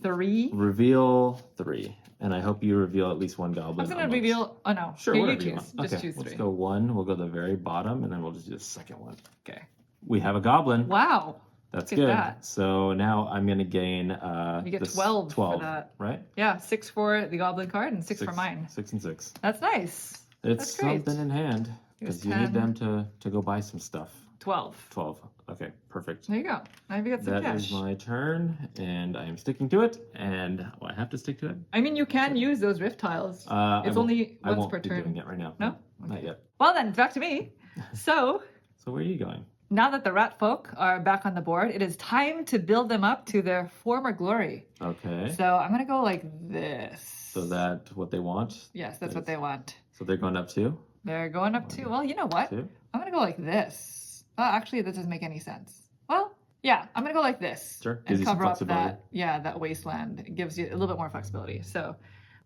Speaker 1: 3.
Speaker 2: Reveal 3. And I hope you reveal at least 1 goblin.
Speaker 1: I'm going to reveal... Oh, no.
Speaker 2: Sure,
Speaker 1: here,
Speaker 2: whatever
Speaker 1: you
Speaker 2: you
Speaker 1: choose.
Speaker 2: want.
Speaker 1: Just choose 3.
Speaker 2: Let's go 1. We'll go to the very bottom, and then we'll just do the second one.
Speaker 1: Okay.
Speaker 2: We have a goblin.
Speaker 1: Wow.
Speaker 2: That's
Speaker 1: Look at
Speaker 2: good.
Speaker 1: that.
Speaker 2: So now I'm going to gain...
Speaker 1: you get 12 for that.
Speaker 2: Right?
Speaker 1: Yeah, 6 for the goblin card and 6 for mine.
Speaker 2: 6 and 6.
Speaker 1: That's nice.
Speaker 2: It's something in hand. Because you need them to go buy some stuff.
Speaker 1: 12.
Speaker 2: 12. Okay, perfect.
Speaker 1: There you go. Now you got some cash.
Speaker 2: That is my turn, and I am sticking to it. And I have to stick to it.
Speaker 1: I mean, you can use those rift tiles. It's only once per turn.
Speaker 2: I won't be doing it right now.
Speaker 1: No?
Speaker 2: Not yet.
Speaker 1: Well then, back to me. So
Speaker 2: where are you going?
Speaker 1: now that the rat folk are back on the board, it is time to build them up to their former glory.
Speaker 2: Okay.
Speaker 1: So I'm going to go like this.
Speaker 2: So that what they want?
Speaker 1: Yes, that's what they want.
Speaker 2: So they're going up 2?
Speaker 1: They're going up 2. Well, you know what?
Speaker 2: 2?
Speaker 1: I'm going to go like this. Well, actually, this doesn't make any sense. Well, yeah, I'm going to go like this.
Speaker 2: Sure.
Speaker 1: And cover up that, that wasteland. It gives you a little bit more flexibility. So,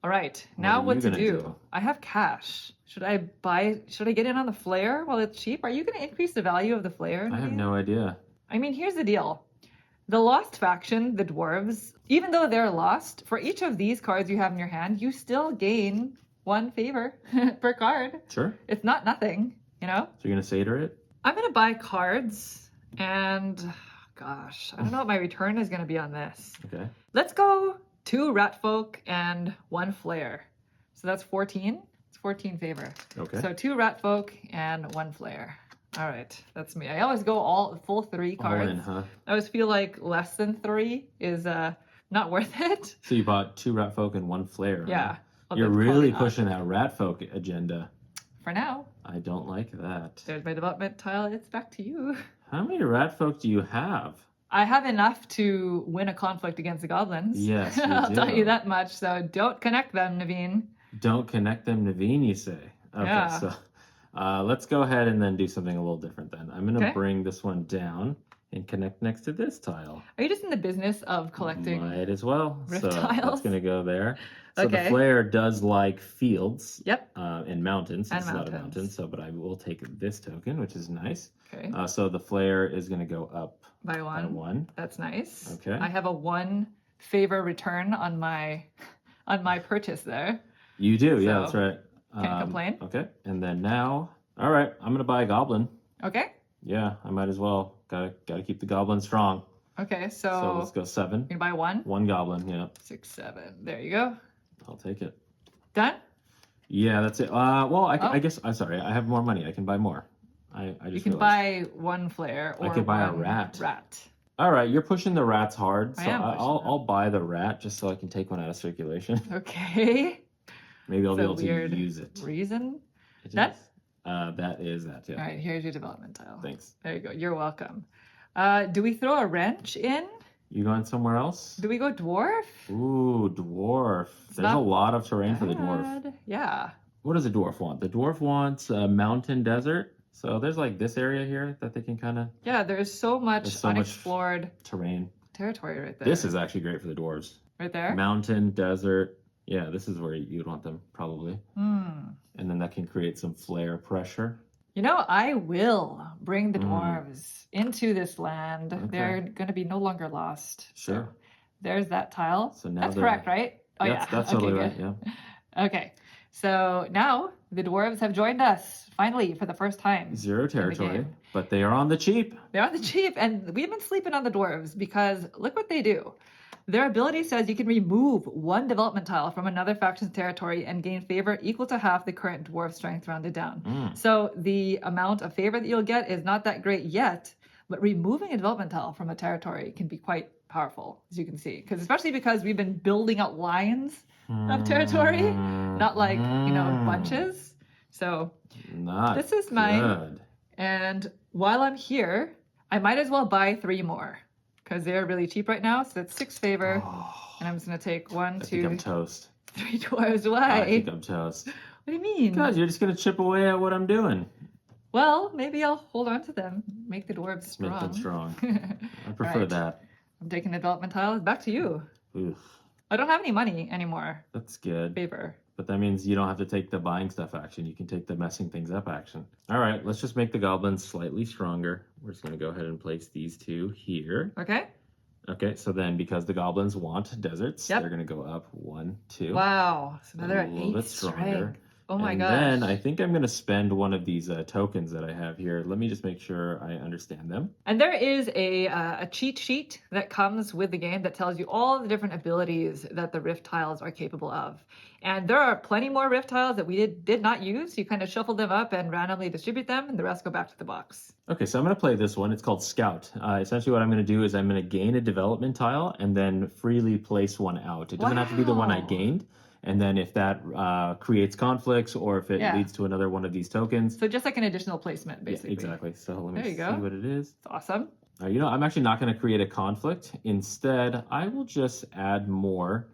Speaker 1: all right. Now what to do? I have cash. Should I get in on the flare while it's cheap? Are you going to increase the value of the flare?
Speaker 2: I have no idea.
Speaker 1: I mean, here's the deal. The lost faction, the dwarves, even though they're lost, for each of these cards you have in your hand, you still gain 1 favor per card.
Speaker 2: Sure.
Speaker 1: It's not nothing, you know?
Speaker 2: So you're going to satyr it?
Speaker 1: I'm going to buy cards and, gosh, I don't know what my return is going to be on this.
Speaker 2: Okay.
Speaker 1: Let's go 2 rat folk and 1 flare. So that's 14. It's 14 favor.
Speaker 2: Okay.
Speaker 1: So 2 rat folk and 1 flare. All right, that's me. I always go full 3 cards.
Speaker 2: All in, huh?
Speaker 1: I always feel like less than 3 is not worth it.
Speaker 2: So you bought 2 rat folk and 1 flare.
Speaker 1: Yeah.
Speaker 2: Huh?
Speaker 1: Well,
Speaker 2: You're
Speaker 1: that's
Speaker 2: really
Speaker 1: probably not.
Speaker 2: pushing that rat folk agenda.
Speaker 1: For now.
Speaker 2: I don't like that.
Speaker 1: There's my development tile. It's back to you.
Speaker 2: How many rat folk do you have?
Speaker 1: I have enough to win a conflict against the goblins.
Speaker 2: Yes, you
Speaker 1: I'll
Speaker 2: do.
Speaker 1: tell you that much. So don't connect them, Naveen.
Speaker 2: Don't connect them, Naveen, you say. Okay,
Speaker 1: Yeah.
Speaker 2: so let's go ahead and then do something a little different then. I'm going to bring this one down and connect next to this tile.
Speaker 1: Are you just in the business of collecting?
Speaker 2: Might as well.
Speaker 1: Rift
Speaker 2: so
Speaker 1: tiles?
Speaker 2: that's going to go there. So
Speaker 1: Okay.
Speaker 2: the flare does like fields.
Speaker 1: Yep.
Speaker 2: And mountains.
Speaker 1: And
Speaker 2: It's not a
Speaker 1: mountains.
Speaker 2: mountain, so but I will take this token, which is nice.
Speaker 1: Okay.
Speaker 2: So the flare is going to go up
Speaker 1: By 1.
Speaker 2: by 1.
Speaker 1: That's nice.
Speaker 2: Okay.
Speaker 1: I have a 1 favor return on my purchase there.
Speaker 2: You do,
Speaker 1: So,
Speaker 2: yeah, that's right.
Speaker 1: Can't complain.
Speaker 2: Okay, and then now, all right, I'm gonna buy a goblin.
Speaker 1: Okay.
Speaker 2: Yeah, I might as well. Gotta keep the goblin strong.
Speaker 1: Okay.
Speaker 2: So let's go 7.
Speaker 1: You can buy 1.
Speaker 2: 1 goblin. Yeah,
Speaker 1: 6, 7. There you go.
Speaker 2: I'll take it.
Speaker 1: Done.
Speaker 2: Yeah, that's it. Well, I guess I'm sorry. I have more money. I can buy more. I just
Speaker 1: You can
Speaker 2: realized.
Speaker 1: buy one flare or
Speaker 2: I could buy a
Speaker 1: one
Speaker 2: rat. All right, you're pushing the rats hard, so
Speaker 1: I am pushing
Speaker 2: I'll buy the rat just so I can take one out of circulation.
Speaker 1: Okay.
Speaker 2: Maybe I'll
Speaker 1: It's
Speaker 2: be
Speaker 1: a
Speaker 2: able to
Speaker 1: weird
Speaker 2: use it.
Speaker 1: reason.
Speaker 2: It
Speaker 1: That?
Speaker 2: is. That is that, yeah.
Speaker 1: All right, here's your development tile.
Speaker 2: Thanks.
Speaker 1: There you go. You're welcome. Do we throw a wrench in?
Speaker 2: You going somewhere else?
Speaker 1: Do we go dwarf?
Speaker 2: Ooh, dwarf. There's a
Speaker 1: not
Speaker 2: lot of terrain for the dwarf.
Speaker 1: Bad. Yeah.
Speaker 2: What does the dwarf want? The dwarf wants a mountain desert. So there's like this area here that they can kind of
Speaker 1: Yeah, there's so much unexplored
Speaker 2: terrain.
Speaker 1: territory right there.
Speaker 2: This is actually great for the dwarves.
Speaker 1: right there.
Speaker 2: Mountain, desert. Yeah, this is where you'd want them probably.
Speaker 1: Hmm.
Speaker 2: And then that can create some flare pressure.
Speaker 1: You know, I will bring the dwarves into this land.
Speaker 2: Okay.
Speaker 1: They're going to be no longer lost.
Speaker 2: Sure.
Speaker 1: So there's that tile.
Speaker 2: So now
Speaker 1: That's
Speaker 2: they're-
Speaker 1: correct, right? Oh, yeah.
Speaker 2: That's
Speaker 1: Okay,
Speaker 2: totally
Speaker 1: good.
Speaker 2: right, yeah.
Speaker 1: Okay. So now the dwarves have joined us, finally, for the first time.
Speaker 2: 0 territory,
Speaker 1: game.
Speaker 2: but they are on the cheap.
Speaker 1: They're on the cheap, and we've been sleeping on the dwarves because look what they do. Their ability says you can remove one development tile from another faction's territory and gain favor equal to half the current dwarf strength rounded down. So the amount of favor that you'll get is not that great yet, but removing a development tile from a territory can be quite powerful, as you can see. Especially because we've been building out lines of territory, not like, bunches. So
Speaker 2: Not
Speaker 1: this is mine.
Speaker 2: good.
Speaker 1: And while I'm here, I might as well buy 3 more because they're really cheap right now. So that's 6 favor. And I'm just going to take 1,
Speaker 2: I think
Speaker 1: 2,
Speaker 2: I'm toast.
Speaker 1: 3 dwarves.
Speaker 2: I
Speaker 1: Why?
Speaker 2: think I'm toast.
Speaker 1: What do you mean?
Speaker 2: Because you're just going to chip away at what I'm doing.
Speaker 1: Well, maybe I'll hold on to them. Make the dwarves strong.
Speaker 2: Make them strong. I prefer
Speaker 1: Right.
Speaker 2: that.
Speaker 1: I'm taking the development tiles. Back to you.
Speaker 2: Oof,
Speaker 1: I don't have any money anymore.
Speaker 2: that's good.
Speaker 1: Favor.
Speaker 2: But that means you don't have to take the buying stuff action. You can take the messing things up action. All right, let's just make the goblins slightly stronger. We're just going to go ahead and place these 2 here.
Speaker 1: Okay.
Speaker 2: Okay, so then because the goblins want deserts,
Speaker 1: Yep.
Speaker 2: they're going to go up 1, 2.
Speaker 1: Wow. So now they're
Speaker 2: A
Speaker 1: at
Speaker 2: little
Speaker 1: 8
Speaker 2: bit stronger.
Speaker 1: strength. Oh my
Speaker 2: and
Speaker 1: gosh.
Speaker 2: then I think I'm going to spend one of these tokens that I have here. Let me just make sure I understand them.
Speaker 1: And there is a cheat sheet that comes with the game that tells you all the different abilities that the rift tiles are capable of. And there are plenty more rift tiles that we did not use. You kind of shuffle them up and randomly distribute them, and the rest go back to the box.
Speaker 2: Okay, so I'm going to play this one. It's called Scout. Essentially what I'm going to do is I'm going to gain a development tile and then freely place one out. It doesn't have to be the one I
Speaker 1: Wow.
Speaker 2: gained. And then if that creates conflicts or if it
Speaker 1: Yeah.
Speaker 2: leads to another one of these tokens.
Speaker 1: So just like an additional placement,
Speaker 2: Yeah,
Speaker 1: basically.
Speaker 2: exactly. So let me
Speaker 1: There you
Speaker 2: see
Speaker 1: go.
Speaker 2: what it is.
Speaker 1: It's awesome.
Speaker 2: I'm actually not going to create a conflict. Instead, I will just add more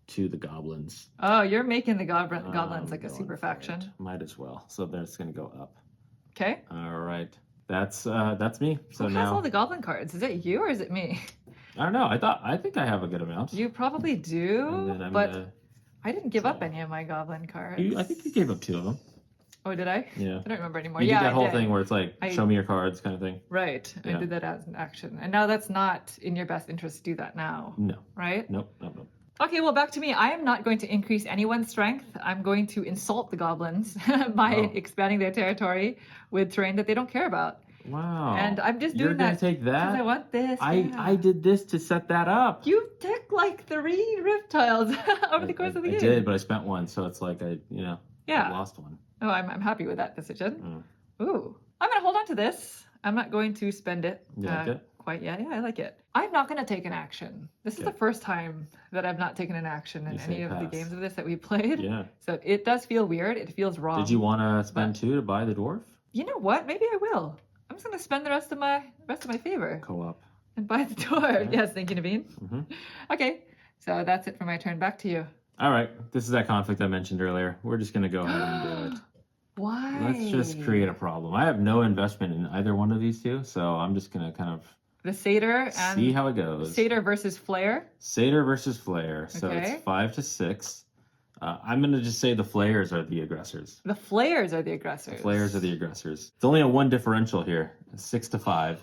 Speaker 2: to the goblins.
Speaker 1: Oh, you're making the goblins
Speaker 2: I'm
Speaker 1: like a
Speaker 2: going
Speaker 1: super
Speaker 2: for
Speaker 1: faction.
Speaker 2: it. Might as well. So that's going to go up.
Speaker 1: Okay.
Speaker 2: All right. That's me. So
Speaker 1: Who has all
Speaker 2: now
Speaker 1: the goblin cards? Is it you or is it me?
Speaker 2: I don't know. I think I have a good amount.
Speaker 1: You probably
Speaker 2: And
Speaker 1: do,
Speaker 2: then I'm
Speaker 1: but
Speaker 2: gonna,
Speaker 1: I didn't give up any of my goblin cards.
Speaker 2: I think you gave up 2 of them.
Speaker 1: Oh, did I?
Speaker 2: Yeah.
Speaker 1: I don't remember anymore.
Speaker 2: You
Speaker 1: Yeah,
Speaker 2: did that
Speaker 1: I
Speaker 2: whole
Speaker 1: did.
Speaker 2: thing where it's like,
Speaker 1: I-
Speaker 2: show me your cards kind of thing.
Speaker 1: Right. I
Speaker 2: Yeah.
Speaker 1: did that as an action. And now that's not in your best interest to do that now,
Speaker 2: No.
Speaker 1: right?
Speaker 2: Nope.
Speaker 1: Okay, well, back to me. I am not going to increase anyone's strength. I'm going to insult the goblins by
Speaker 2: Oh.
Speaker 1: expanding their territory with terrain that they don't care about.
Speaker 2: Wow.
Speaker 1: And I'm just
Speaker 2: You're
Speaker 1: doing
Speaker 2: gonna
Speaker 1: that
Speaker 2: take
Speaker 1: because I
Speaker 2: that?
Speaker 1: want this. yeah.
Speaker 2: I did this to set that up.
Speaker 1: You took like 3 rift tiles over the course of the game.
Speaker 2: I did, but I spent 1, so it's like I
Speaker 1: Yeah.
Speaker 2: lost 1.
Speaker 1: Oh, I'm happy with that decision. Ooh. I'm going to hold on to this. I'm not going to spend it.
Speaker 2: You like it?
Speaker 1: Quite yet. Yeah, I like it. I'm not going to take an action. This is
Speaker 2: Okay.
Speaker 1: the first time that I've not taken an action in
Speaker 2: You say
Speaker 1: any of the
Speaker 2: pass.
Speaker 1: games of this that we played.
Speaker 2: Yeah.
Speaker 1: So it does feel weird. It feels wrong.
Speaker 2: Did you want to spend 2 to buy the dwarf?
Speaker 1: You know what? Maybe I will. I'm just going to spend the rest of my favor
Speaker 2: Co-op.
Speaker 1: and buy the dwarf. Yes, thank you, Naveen.
Speaker 2: Mhm.
Speaker 1: Okay. So that's it for my turn. Back to you.
Speaker 2: All right. This is that conflict I mentioned earlier. We're just gonna go ahead and do it.
Speaker 1: Why?
Speaker 2: Let's just create a problem. I have no investment in either one of these 2, so I'm just gonna kind of
Speaker 1: the satyr and
Speaker 2: see how it goes.
Speaker 1: satyr versus flare.
Speaker 2: Satyr versus Flayer. So
Speaker 1: Okay.
Speaker 2: it's 5 to 6. I'm going to just say the Flayers are the aggressors.
Speaker 1: The flares are the aggressors.
Speaker 2: Flayers are the aggressors. It's only a 1 differential here, 6 to 5,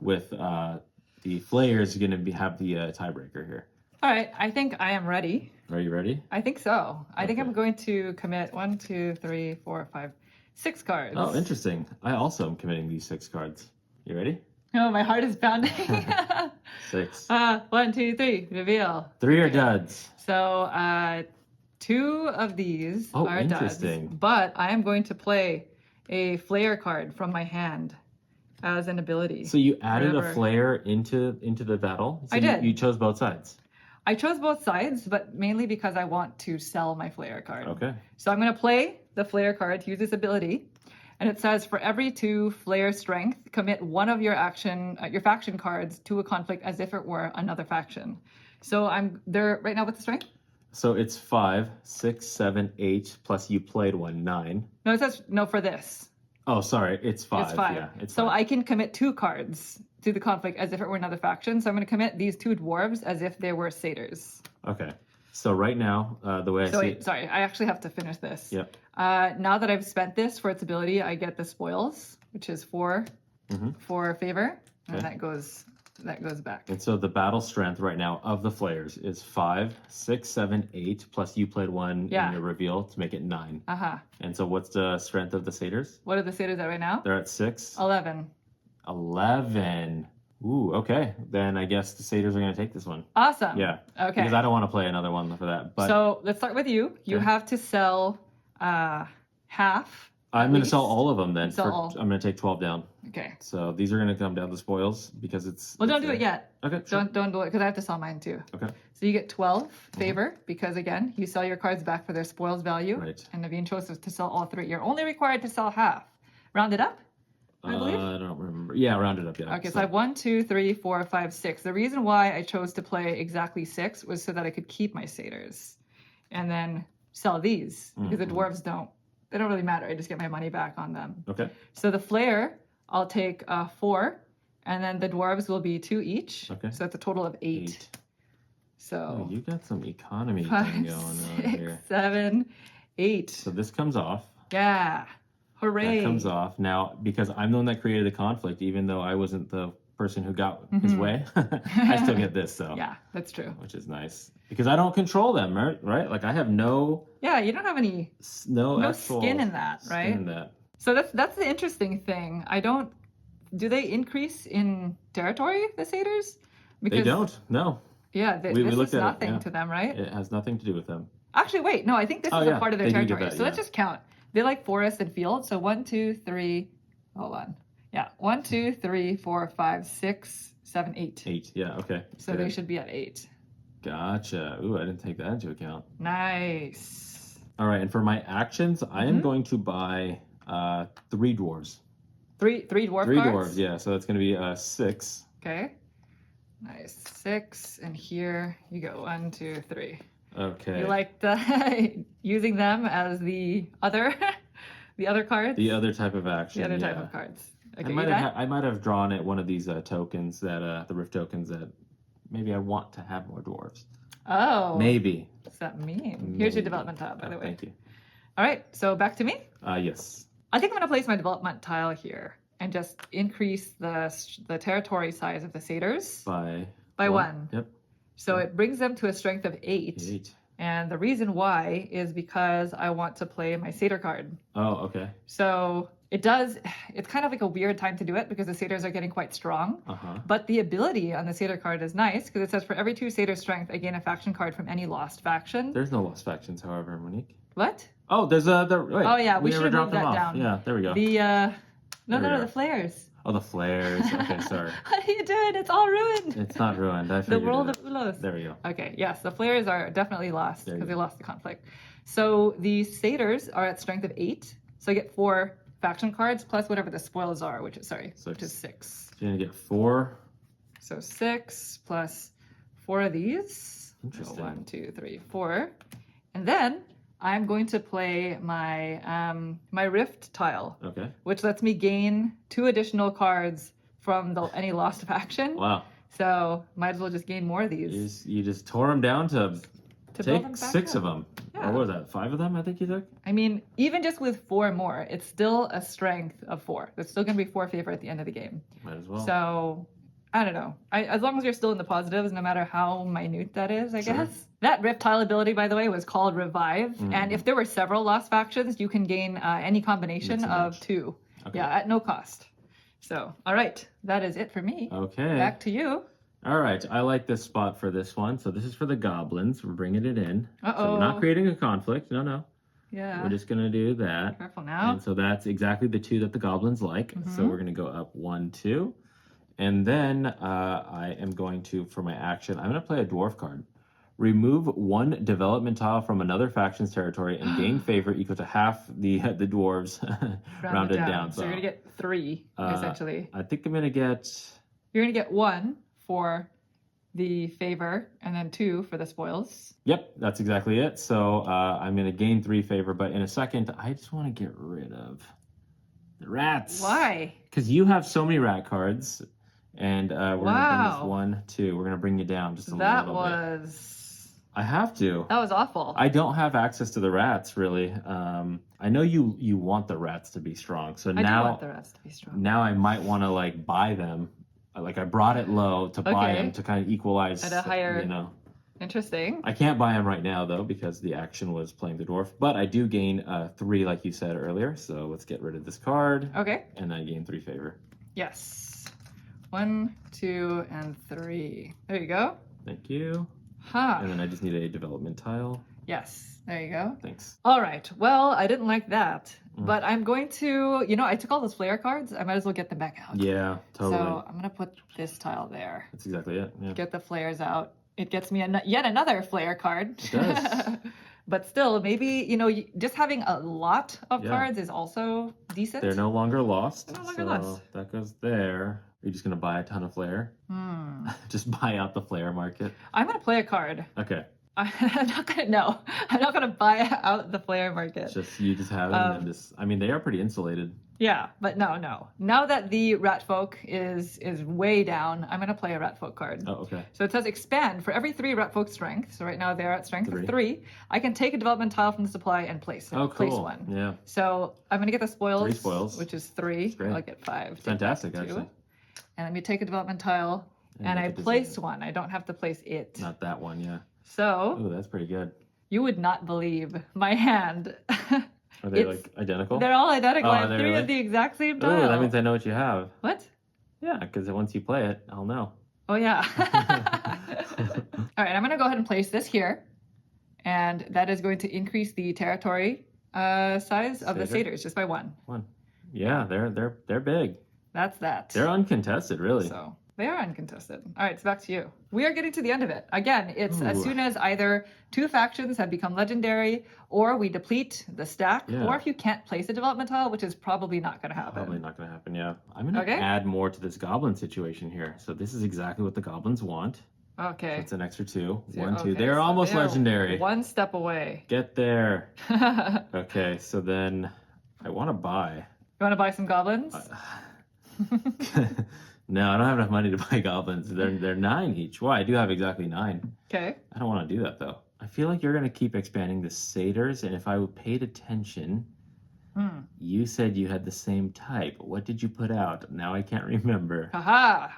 Speaker 2: with the Flayers going to have the tiebreaker here.
Speaker 1: All right. I think I am ready.
Speaker 2: Are you ready?
Speaker 1: I think so. I think
Speaker 2: Okay.
Speaker 1: I'm going to commit 1, 2, 3, 4, 5, 6 cards.
Speaker 2: Oh, interesting. I also am committing these 6 cards. You ready?
Speaker 1: Oh, my heart is pounding.
Speaker 2: 6.
Speaker 1: 1, 2, 3. Reveal.
Speaker 2: 3 are duds.
Speaker 1: So 2 of these
Speaker 2: Oh,
Speaker 1: are duds.
Speaker 2: interesting.
Speaker 1: But I am going to play a flare card from my hand as an ability.
Speaker 2: So you added
Speaker 1: Forever.
Speaker 2: a flare into the battle? So
Speaker 1: I did.
Speaker 2: You chose both sides?
Speaker 1: I chose both sides, but mainly because I want to sell my flare card.
Speaker 2: Okay.
Speaker 1: So I'm going to play the flare card to use this ability. And it says, for every 2 flare strength, commit one of your faction cards to a conflict as if it were another faction. So I'm there right now. What's the strength?
Speaker 2: So it's 5, 6, 7, 8, plus you played 1, 9.
Speaker 1: No, it says no for this.
Speaker 2: Oh, sorry, it's 5.
Speaker 1: It's 5.
Speaker 2: Yeah, it's
Speaker 1: so
Speaker 2: 5.
Speaker 1: I can commit 2 cards to the conflict as if it were another faction. So I'm going to commit these 2 dwarves as if they were satyrs.
Speaker 2: Okay. So right now, the way I see it...
Speaker 1: Sorry, I actually have to finish this.
Speaker 2: Yep.
Speaker 1: Now that I've spent this for its ability, I get the spoils, which is 4 for favor, and that goes back.
Speaker 2: And so the battle strength right now of the flares is 5, 6, 7, 8, plus you played 1 in your reveal to make it 9. And so what's the strength of the satyrs?
Speaker 1: What are the satyrs at right now?
Speaker 2: They're at 6.
Speaker 1: 11.
Speaker 2: 11. Ooh, okay. Then I guess the satyrs are going to take this one.
Speaker 1: Awesome.
Speaker 2: Yeah.
Speaker 1: Okay.
Speaker 2: Because I don't want to play another one for that. But
Speaker 1: so let's start with you. You have to sell half.
Speaker 2: I'm going to sell all of them then.
Speaker 1: Sell
Speaker 2: I'm going to take 12 down.
Speaker 1: Okay.
Speaker 2: So these are going to come down the spoils because it's...
Speaker 1: Well, don't do it yet.
Speaker 2: Okay, sure.
Speaker 1: Don't do it because I have to sell mine too.
Speaker 2: Okay.
Speaker 1: So you get 12 favor because, again, you sell your cards back for their spoils value.
Speaker 2: Right.
Speaker 1: And Naveen chose to sell all 3. You're only required to sell half. Round it up, I believe?
Speaker 2: I don't remember. Yeah, round it up, yeah.
Speaker 1: Okay, so I have 1, 2, 3, 4, 5, 6. The reason why I chose to play exactly 6 was so that I could keep my satyrs and then sell these because the dwarves they don't really matter. I just get my money back on them.
Speaker 2: Okay.
Speaker 1: So the flare, I'll take 4, and then the dwarves will be 2 each.
Speaker 2: Okay.
Speaker 1: So that's a total of 8. So
Speaker 2: Oh, you got some economy
Speaker 1: 5,
Speaker 2: thing going on
Speaker 1: 6,
Speaker 2: here.
Speaker 1: 7, 8.
Speaker 2: So this comes off.
Speaker 1: Yeah. Hooray.
Speaker 2: That comes off. Now, because I'm the one that created the conflict, even though I wasn't the person who got his way, I still get this, so.
Speaker 1: Yeah, that's true.
Speaker 2: Which is nice. Because I don't control them, right? Like, I have no...
Speaker 1: Yeah, you don't have any...
Speaker 2: No
Speaker 1: skin in that, right?
Speaker 2: Skin in that.
Speaker 1: So that's the interesting thing. Do they increase in territory, the satyrs? Because,
Speaker 2: They don't, no.
Speaker 1: Yeah,
Speaker 2: We
Speaker 1: this
Speaker 2: looked
Speaker 1: is
Speaker 2: at it,
Speaker 1: nothing
Speaker 2: yeah.
Speaker 1: to them, right?
Speaker 2: It has nothing to do with them.
Speaker 1: Actually, wait, no, I think this is a part of their
Speaker 2: they do get
Speaker 1: territory.
Speaker 2: that,
Speaker 1: So let's just count. They like forest and field. So 1, 2, 3, hold on. Yeah, 1, 2, 3, 4, 5, 6, 7, 8.
Speaker 2: 8, yeah, okay.
Speaker 1: So
Speaker 2: Good.
Speaker 1: they should be at 8.
Speaker 2: Gotcha. Ooh, I didn't take that into account.
Speaker 1: Nice.
Speaker 2: All right, and for my actions, I am going to buy 3 dwarves.
Speaker 1: 3 dwarf
Speaker 2: 3
Speaker 1: cards?
Speaker 2: dwarves, yeah. So that's going to be 6.
Speaker 1: Okay. Nice. 6, and here you go. 1, 2, 3.
Speaker 2: Okay.
Speaker 1: You like using them as the other cards?
Speaker 2: The other type of action.
Speaker 1: The other type
Speaker 2: yeah.
Speaker 1: of cards. Okay,
Speaker 2: I might have drawn at one of these tokens that the rift tokens that maybe I want to have more dwarves.
Speaker 1: Oh.
Speaker 2: Maybe.
Speaker 1: What's that mean? Here's your development tab, by the way.
Speaker 2: Thank you.
Speaker 1: All right, so back to me.
Speaker 2: Yes.
Speaker 1: I think I'm going to place my development tile here and just increase the territory size of the satyrs
Speaker 2: By
Speaker 1: 1.
Speaker 2: Yep.
Speaker 1: So it brings them to a strength of 8.
Speaker 2: 8.
Speaker 1: And the reason why is because I want to play my satyr card.
Speaker 2: Oh, okay.
Speaker 1: So it's kind of like a weird time to do it because the satyrs are getting quite strong. But the ability on the satyr card is nice because it says for every 2 satyr strength, I gain a faction card from any lost faction.
Speaker 2: There's no lost factions, however, Monique.
Speaker 1: What?
Speaker 2: Oh, there's wait,
Speaker 1: oh yeah, we should have moved that
Speaker 2: off.
Speaker 1: down.
Speaker 2: Yeah, there we go.
Speaker 1: The no, the flares.
Speaker 2: Oh, the flares. Okay, sorry.
Speaker 1: What are you doing? It's all ruined.
Speaker 2: It's not ruined.
Speaker 1: The world of Ulos.
Speaker 2: There we go.
Speaker 1: Okay, yes, the flares are definitely lost because they lost the conflict. So the satyrs are at strength of 8. So I get 4 faction cards plus whatever the spoils are, which is 6.
Speaker 2: So you're gonna get 4.
Speaker 1: So 6 plus 4 of these.
Speaker 2: Interesting.
Speaker 1: So 1, 2, 3, 4, and then I'm going to play my my rift tile.
Speaker 2: Okay.
Speaker 1: Which lets me gain 2 additional cards from any lost faction.
Speaker 2: Wow.
Speaker 1: So might as well just gain more of these.
Speaker 2: You just tore them down to take 6 of them.
Speaker 1: Yeah.
Speaker 2: Or what was that? 5 of them, I think you took?
Speaker 1: I mean, even just with 4 more, it's still a strength of 4. There's still going to be 4 favor at the end of the game.
Speaker 2: Might as well.
Speaker 1: So, I don't know. As long as you're still in the positives, no matter how minute that is, I guess. That rift tile ability, by the way, was called Revive. And if there were several lost factions, you can gain any combination of 2. Okay. Yeah, at no cost. So, all right. That is it for me.
Speaker 2: Okay.
Speaker 1: Back to you.
Speaker 2: All right, I like this spot for this one. So this is for the goblins. We're bringing it in.
Speaker 1: Uh-oh.
Speaker 2: So we're not creating a conflict. No.
Speaker 1: Yeah.
Speaker 2: We're just going to do that.
Speaker 1: Careful now.
Speaker 2: And so that's exactly the 2 that the goblins like. So we're going to go up 1, 2. And then I am going to, for my action, I'm going to play a dwarf card. Remove 1 development tile from another faction's territory and gain favor equal to half the dwarves rounded down.
Speaker 1: So you're going to get 3, essentially.
Speaker 2: I think I'm going to get...
Speaker 1: You're going to get 1 for the favor and then 2 for the spoils.
Speaker 2: Yep, that's exactly it. So I'm going to gain 3 favor, but in a second, I just want to get rid of the rats.
Speaker 1: Why?
Speaker 2: Because you have so many rat cards, and we're going to bring this 1, 2. We're going to bring you down just a little bit. I have to.
Speaker 1: That was awful.
Speaker 2: I don't have access to the rats, really. I know you want the rats to be strong, so
Speaker 1: I do want the rats to be strong.
Speaker 2: Now I might want to like buy them. Like I brought it low to buy them to kind of equalize.
Speaker 1: At a higher, Interesting.
Speaker 2: I can't buy them right now though because the action was playing the dwarf, but I do gain 3 like you said earlier. So let's get rid of this card.
Speaker 1: Okay.
Speaker 2: And I gain 3 favor.
Speaker 1: Yes. 1, 2, and 3. There you go.
Speaker 2: Thank you.
Speaker 1: Huh.
Speaker 2: And then I just need a development tile.
Speaker 1: Yes. There you go.
Speaker 2: Thanks.
Speaker 1: All right. Well, I didn't like that, but I'm going to, I took all those flare cards. I might as well get them back out.
Speaker 2: Yeah, totally.
Speaker 1: So I'm going to put this tile there.
Speaker 2: That's exactly it. Yeah.
Speaker 1: Get the flares out. It gets me yet another flare card.
Speaker 2: It does.
Speaker 1: But still, maybe, just having a lot of cards is also decent.
Speaker 2: They're no longer lost.
Speaker 1: They're no longer lost.
Speaker 2: That goes there. Are you just going to buy a ton of flare? Just buy out the flare market?
Speaker 1: I'm going to play a card.
Speaker 2: Okay.
Speaker 1: I'm not going to buy out the flare market.
Speaker 2: You just have it and they are pretty insulated.
Speaker 1: Yeah, but no. Now that the rat folk is way down, I'm going to play a rat folk card.
Speaker 2: Oh, okay.
Speaker 1: So it says expand for every 3 rat folk strength. So right now they're at strength of 3. I can take a development tile from the supply and place it.
Speaker 2: Oh, cool.
Speaker 1: Place 1.
Speaker 2: Yeah.
Speaker 1: So I'm going to get the spoils.
Speaker 2: 3 spoils.
Speaker 1: Which is 3.
Speaker 2: That's great.
Speaker 1: I'll get 5.
Speaker 2: Fantastic, actually.
Speaker 1: And let me take a development tile and I place 1. I don't have to place it.
Speaker 2: Not that one, yeah.
Speaker 1: So.
Speaker 2: Oh, that's pretty good.
Speaker 1: You would not believe my hand.
Speaker 2: Are they like identical?
Speaker 1: They're all identical. I have 3
Speaker 2: really?
Speaker 1: of the exact same tile.
Speaker 2: Oh, that means I know what you have.
Speaker 1: What?
Speaker 2: Yeah, because once you play it, I'll know.
Speaker 1: Oh, yeah. All right, I'm going to go ahead and place this here. And that is going to increase the territory size of the satyrs just by 1.
Speaker 2: 1. Yeah, they're big.
Speaker 1: That's that.
Speaker 2: They're uncontested, really.
Speaker 1: So they are uncontested. All right, it's back to you. We are getting to the end of it. Again, it's as soon as either 2 factions have become legendary, or we deplete the stack, or if you can't place a development tile, which is probably not going to happen.
Speaker 2: Probably not going to happen, yeah. I'm going to add more to this goblin situation here. So this is exactly what the goblins want.
Speaker 1: Okay.
Speaker 2: So it's an extra 2. 1, 2. They're almost legendary.
Speaker 1: 1 step away.
Speaker 2: Get there. Okay, so then I want to buy.
Speaker 1: You want to buy some goblins?
Speaker 2: No, I don't have enough money to buy goblins. They're 9 each. Well, I do have exactly 9.
Speaker 1: Okay.
Speaker 2: I don't want to do that though. I feel like you're going to keep expanding the satyrs, and if I paid attention, you said you had the same type. What did you put out? Now I can't remember.
Speaker 1: Haha.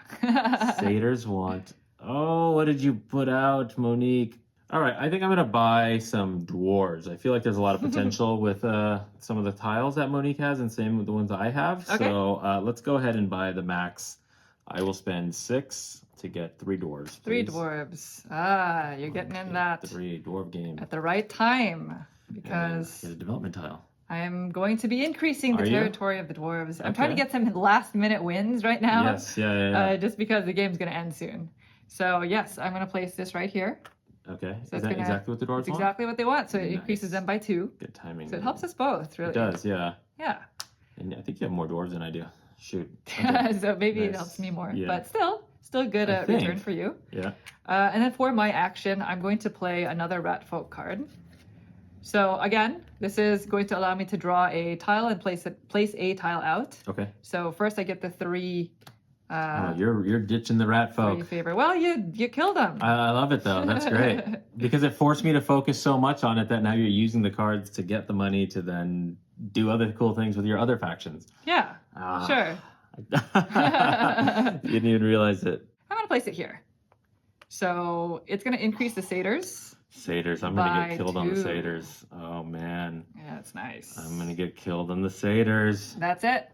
Speaker 2: Satyrs want... Oh, what did you put out, Monique? All right, I think I'm going to buy some dwarves. I feel like there's a lot of potential with some of the tiles that Monique has, and same with the ones I have. Okay. So let's go ahead and buy the max. I will spend 6 to get 3 dwarves.
Speaker 1: 3 dwarves. Ah, you're getting in that
Speaker 2: 3 dwarf game
Speaker 1: at the right time because
Speaker 2: get a development tile.
Speaker 1: I'm going to be increasing the territory of the dwarves. I'm trying to get some last-minute wins right now.
Speaker 2: Yes, yeah.
Speaker 1: Just because the game's going to end soon. So yes, I'm going to place this right here.
Speaker 2: Okay. So is that exactly what the dwarves want?
Speaker 1: Exactly what they want. So it increases them by 2.
Speaker 2: Good timing.
Speaker 1: So it helps us both, really.
Speaker 2: It does, yeah.
Speaker 1: Yeah.
Speaker 2: And I think you have more dwarves than I do. Shoot.
Speaker 1: Okay. So maybe it helps me more. Yeah. But still good return for you.
Speaker 2: Yeah.
Speaker 1: And then for my action, I'm going to play another Rat Folk card. So again, this is going to allow me to draw a tile and place a tile out.
Speaker 2: Okay.
Speaker 1: So first I get the 3...
Speaker 2: you're ditching the rat folk.
Speaker 1: Favor. Well, you killed them.
Speaker 2: I love it though. That's great because it forced me to focus so much on it that now you're using the cards to get the money to then do other cool things with your other factions.
Speaker 1: Yeah, sure.
Speaker 2: You didn't even realize it.
Speaker 1: I'm gonna place it here. So it's gonna increase the satyrs.
Speaker 2: Satyrs. I'm gonna get killed on the satyrs. Oh man.
Speaker 1: Yeah, it's nice.
Speaker 2: I'm gonna get killed on the satyrs.
Speaker 1: That's it.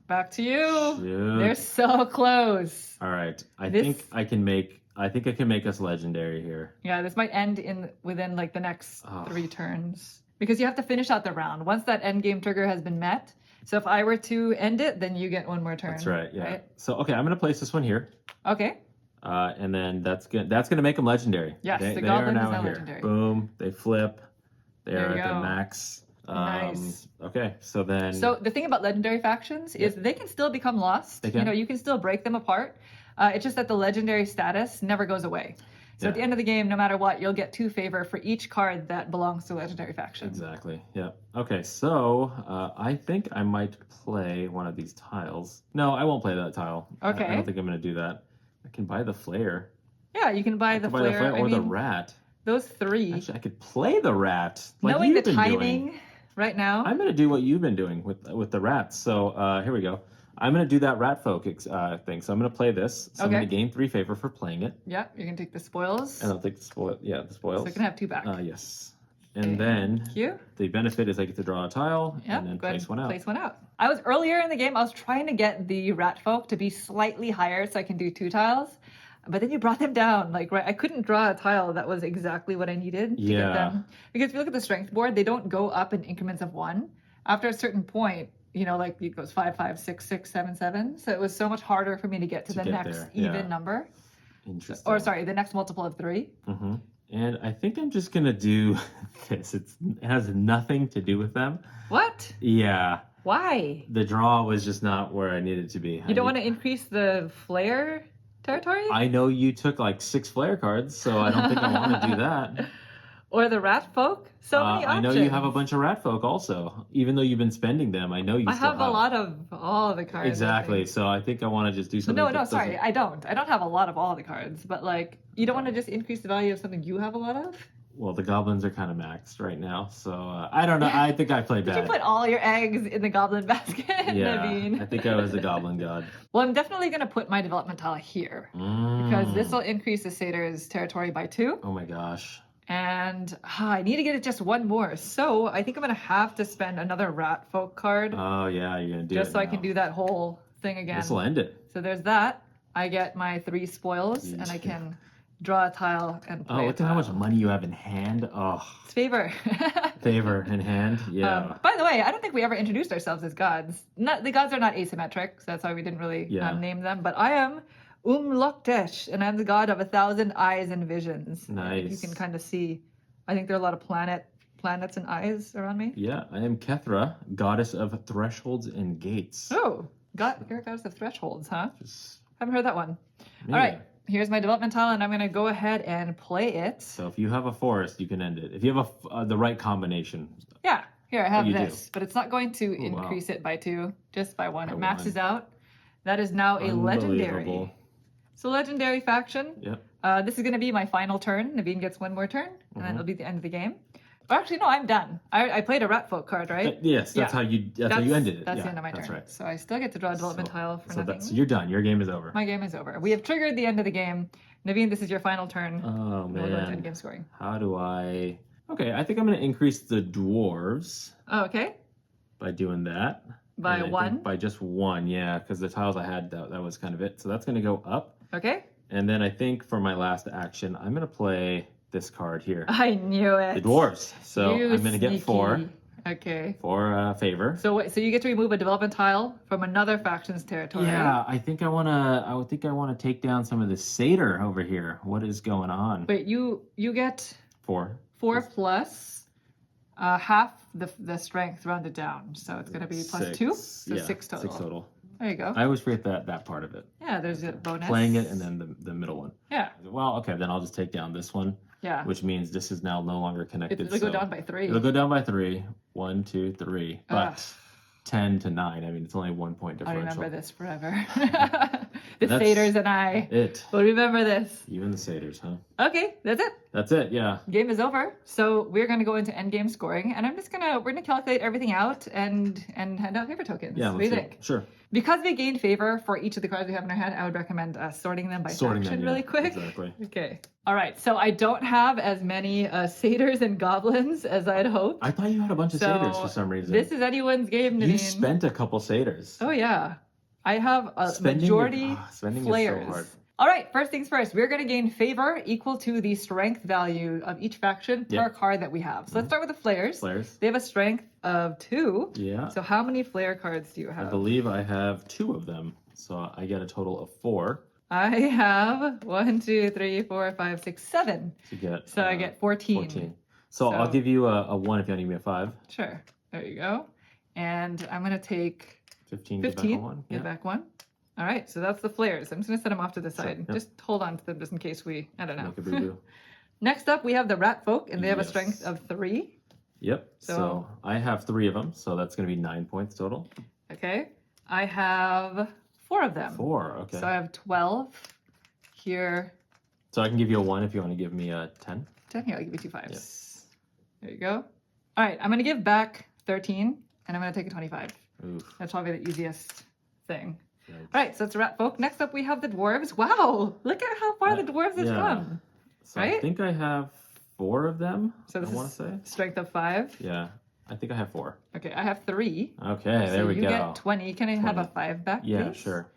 Speaker 1: Back to you.
Speaker 2: Shoot.
Speaker 1: They're so close.
Speaker 2: All right. I think I can make us legendary here.
Speaker 1: Yeah, this might end within like the next 3 turns. because you have to finish out the round once that end game trigger has been met. So if I were to end it, then you get one more turn.
Speaker 2: That's right. Yeah. So okay, I'm gonna place this one here.
Speaker 1: Okay.
Speaker 2: And then that's gonna make them legendary.
Speaker 1: Yes,
Speaker 2: they
Speaker 1: the goblin
Speaker 2: are
Speaker 1: is
Speaker 2: now
Speaker 1: now
Speaker 2: here.
Speaker 1: legendary.
Speaker 2: Boom, they flip. They're
Speaker 1: There you
Speaker 2: at the
Speaker 1: go.
Speaker 2: max.
Speaker 1: Nice.
Speaker 2: Okay, so then.
Speaker 1: So the thing about legendary factions is they can still become lost.
Speaker 2: They can.
Speaker 1: You know, you can still break them apart. It's just that the legendary status never goes away. So at the end of the game, no matter what, you'll get 2 favor for each card that belongs to a legendary faction.
Speaker 2: Exactly. Yeah. Okay, so I think I might play one of these tiles. No, I won't play that tile.
Speaker 1: Okay.
Speaker 2: I don't think I'm gonna do that. I can buy the flare.
Speaker 1: Yeah, you can buy the flare.
Speaker 2: Or the rat.
Speaker 1: Those 3.
Speaker 2: Actually, I could play the rat. Like
Speaker 1: Knowing the
Speaker 2: you've been
Speaker 1: timing
Speaker 2: doing.
Speaker 1: right now.
Speaker 2: I'm gonna do what you've been doing with the rats. So here we go. I'm gonna do that rat folk thing. So I'm gonna play this. So I'm gonna gain 3 favor for playing it.
Speaker 1: Yeah, you can take the spoils.
Speaker 2: And I'll take the spoil. Yeah, the spoils.
Speaker 1: So you can have 2 back.
Speaker 2: Yes. And then the benefit is I get to draw a tile and then place one out.
Speaker 1: Place one out. I was earlier in the game, I was trying to get the rat folk to be slightly higher so I can do 2 tiles. But then you brought them down. Like, right, I couldn't draw a tile that was exactly what I needed to get them. Because if you look at the strength board, they don't go up in increments of 1. After a certain point, you know, like it goes 5, 5, 6, 6, 7, 7. So it was so much harder for me to get to the next even number.
Speaker 2: Interesting.
Speaker 1: Or sorry, the next multiple of 3.
Speaker 2: Mm-hmm. And I think I'm just gonna do this. It has nothing to do with them.
Speaker 1: What?
Speaker 2: Yeah.
Speaker 1: Why?
Speaker 2: The draw was just not where I needed to be.
Speaker 1: You don't want to increase the flare territory?
Speaker 2: I know you took like 6 flare cards, so I don't think I want to do that.
Speaker 1: Or the rat folk? So many options.
Speaker 2: I know you have a bunch of rat folk also. Even though you've been spending them, I know you
Speaker 1: I
Speaker 2: still
Speaker 1: have a lot of all the cards.
Speaker 2: Exactly. So I think I want to just do something.
Speaker 1: No, sorry, I don't. I don't have a lot of all the cards, but like, you don't want to just increase the value of something you have a lot of?
Speaker 2: Well, the goblins are kind of maxed right now, so I don't know. I think I played bad.
Speaker 1: Did you put all your eggs in the goblin basket,
Speaker 2: Yeah,
Speaker 1: Naveen?
Speaker 2: I think I was the goblin god.
Speaker 1: Well, I'm definitely going to put my development tile here because this will increase the satyr's territory by 2.
Speaker 2: Oh my gosh.
Speaker 1: And I need to get it just 1 more. So I think I'm going to have to spend another rat folk card.
Speaker 2: Oh, yeah, you're going to do it
Speaker 1: just so
Speaker 2: now.
Speaker 1: I can do that whole thing again.
Speaker 2: This will end it.
Speaker 1: So there's that. I get my 3 spoils and I can draw a tile and play
Speaker 2: look at how much money you have in hand. Oh.
Speaker 1: It's favor.
Speaker 2: Favor in hand, yeah.
Speaker 1: By the way, I don't think we ever introduced ourselves as gods. The gods are not asymmetric, so that's why we didn't really name them. But I am Loktesh, and I'm the god of 1,000 eyes and visions.
Speaker 2: Nice.
Speaker 1: You can kind of see. I think there are a lot of planets and eyes around me.
Speaker 2: Yeah, I am Kethra, goddess of thresholds and gates.
Speaker 1: Oh, you're a goddess of thresholds, huh? Haven't heard that one.
Speaker 2: Yeah.
Speaker 1: All right, here's my development tile, and I'm going to go ahead and play it.
Speaker 2: So if you have a forest, you can end it. If you have the right combination.
Speaker 1: Yeah, here I have this,
Speaker 2: do.
Speaker 1: but it's not going to increase it by 2, just by 1. It maxes out. That is now a legendary. So legendary faction.
Speaker 2: Yep.
Speaker 1: This is going to be my final turn. Naveen gets 1 more turn, and then it'll be the end of the game. Or actually, no, I'm done. I played a rat folk card, right?
Speaker 2: Yes, that's how you ended it.
Speaker 1: That's the end of my turn.
Speaker 2: Right.
Speaker 1: So I still get to draw a development tile for nothing.
Speaker 2: So you're done. Your game is over.
Speaker 1: My game is over. We have triggered the end of the game. Naveen, this is your final turn.
Speaker 2: Oh man.
Speaker 1: We'll go into end game scoring.
Speaker 2: How do I? Okay, I think I'm going to increase the dwarves.
Speaker 1: Oh, okay.
Speaker 2: By doing that.
Speaker 1: By 1?
Speaker 2: By just 1, yeah, because the tiles I had, that was kind of it. So that's going to go up.
Speaker 1: Okay.
Speaker 2: And then I think for my last action, I'm going to play this card here.
Speaker 1: I knew it.
Speaker 2: The dwarves. So I'm going to get 4.
Speaker 1: Okay.
Speaker 2: For favor.
Speaker 1: So you get to remove a development tile from another faction's territory.
Speaker 2: Yeah, I think I want to take down some of the satyr over here. What is going on?
Speaker 1: Wait, you get
Speaker 2: 4.
Speaker 1: 4 plus half the strength rounded down. So it's going to be plus 2. So 6 total.
Speaker 2: 6 total.
Speaker 1: There you go.
Speaker 2: I always forget that part of it.
Speaker 1: Yeah, there's a bonus.
Speaker 2: Playing it and then the middle one.
Speaker 1: Yeah.
Speaker 2: Well, okay, then I'll just take down this one.
Speaker 1: Yeah.
Speaker 2: Which means this is now no longer connected.
Speaker 1: It'll go down by 3.
Speaker 2: It'll go down by 3. 1, 2, 3. But 10 to 9. I mean, it's only 1 point differential.
Speaker 1: I remember this forever. The satyrs and I. We'll remember this.
Speaker 2: You and the satyrs, huh?
Speaker 1: Okay, that's it.
Speaker 2: That's it, yeah.
Speaker 1: Game is over. So we're going to go into end game scoring, and we're going to calculate everything out and hand out favor tokens.
Speaker 2: Yeah,
Speaker 1: what do you think?
Speaker 2: Sure.
Speaker 1: Because we gained favor for each of the cards we have in our hand, I would recommend sorting them by faction really quick.
Speaker 2: Exactly.
Speaker 1: Okay. All right. So I don't have as many satyrs and goblins as I'd hoped.
Speaker 2: I thought you had a bunch of satyrs for some reason.
Speaker 1: This is anyone's game, Naveen.
Speaker 2: You spent a couple satyrs.
Speaker 1: Oh, yeah. I have a majority
Speaker 2: spending
Speaker 1: flares.
Speaker 2: is so hard.
Speaker 1: All right, first things first, we're going to gain favor equal to the strength value of each faction per card that we have. So let's start with the flayers. They have a strength of 2.
Speaker 2: Yeah.
Speaker 1: So how many flayer cards do you have?
Speaker 2: I believe I have 2 of them. So I get a total of 4.
Speaker 1: I have 1, 2, 3, 4, 5, 6, 7. So I get 14.
Speaker 2: So I'll give you a 1 if you want to give me a 5.
Speaker 1: Sure. There you go. And I'm going to take
Speaker 2: 15.
Speaker 1: Give back 1. All right, so that's the flares. I'm just going to set them off to the side. Just hold on to them just in case I don't know.
Speaker 2: Make a boo-boo.
Speaker 1: Next up, we have the rat folk, and they have a strength of 3.
Speaker 2: Yep. So I have 3 of them, so that's going to be 9 points total.
Speaker 1: Okay. I have 4 of them.
Speaker 2: 4, okay.
Speaker 1: So I have 12 here.
Speaker 2: So I can give you a 1 if you want to give me a 10.
Speaker 1: 10 here, I'll give you 2 5s. Yes. There you go. All right, I'm going to give back 13, and I'm going to take a 25.
Speaker 2: Oof.
Speaker 1: That's probably the easiest thing. All right, so it's rat folk. Next up, we have the dwarves. Wow, look at how far the dwarves have come.
Speaker 2: So I think I have 4 of them.
Speaker 1: So this
Speaker 2: I want to say
Speaker 1: strength of 5.
Speaker 2: Yeah, I think I have 4.
Speaker 1: Okay, I have 3.
Speaker 2: Okay,
Speaker 1: so
Speaker 2: there we go.
Speaker 1: You get 20. Can I have a 5 back,
Speaker 2: Yeah,
Speaker 1: please?
Speaker 2: sure.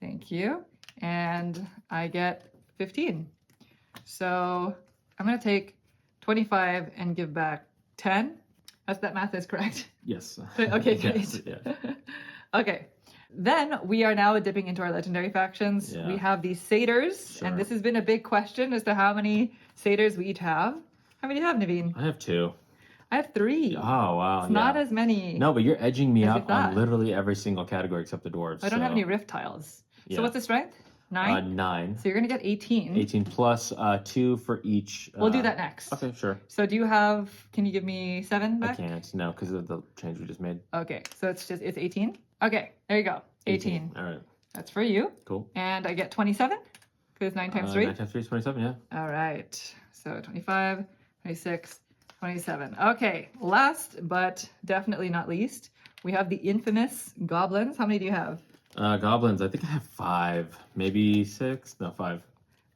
Speaker 1: Thank you. And I get 15. So I'm going to take 25 and give back 10. That math is correct.
Speaker 2: Yes.
Speaker 1: Okay, great.
Speaker 2: Yes, yeah.
Speaker 1: Okay. Then we are now dipping into our legendary factions.
Speaker 2: Yeah.
Speaker 1: We have the satyrs, and this has been a big question as to how many satyrs we each have. How many do you have, Naveen?
Speaker 2: I have 2.
Speaker 1: I have 3.
Speaker 2: Oh, wow.
Speaker 1: It's not as many.
Speaker 2: No, but you're edging me
Speaker 1: as
Speaker 2: up on literally every single category except the dwarves.
Speaker 1: I don't have any rift tiles. So what's the strength? 9?
Speaker 2: 9.
Speaker 1: So you're going to get 18.
Speaker 2: 18 plus 2 for each.
Speaker 1: We'll do that next.
Speaker 2: Okay, sure.
Speaker 1: So can you give me 7 back?
Speaker 2: I can't, no, because of the change we just made.
Speaker 1: Okay, so it's 18? Okay, there you go. 18.
Speaker 2: All right.
Speaker 1: That's for you.
Speaker 2: Cool.
Speaker 1: And I get 27? Because 9 times 3?
Speaker 2: 9 times 3 is 27, yeah.
Speaker 1: All right. So 25, 26, 27. Okay, last but definitely not least, we have the infamous goblins. How many do you have?
Speaker 2: Goblins, I think I have 5, maybe 6. No, 5.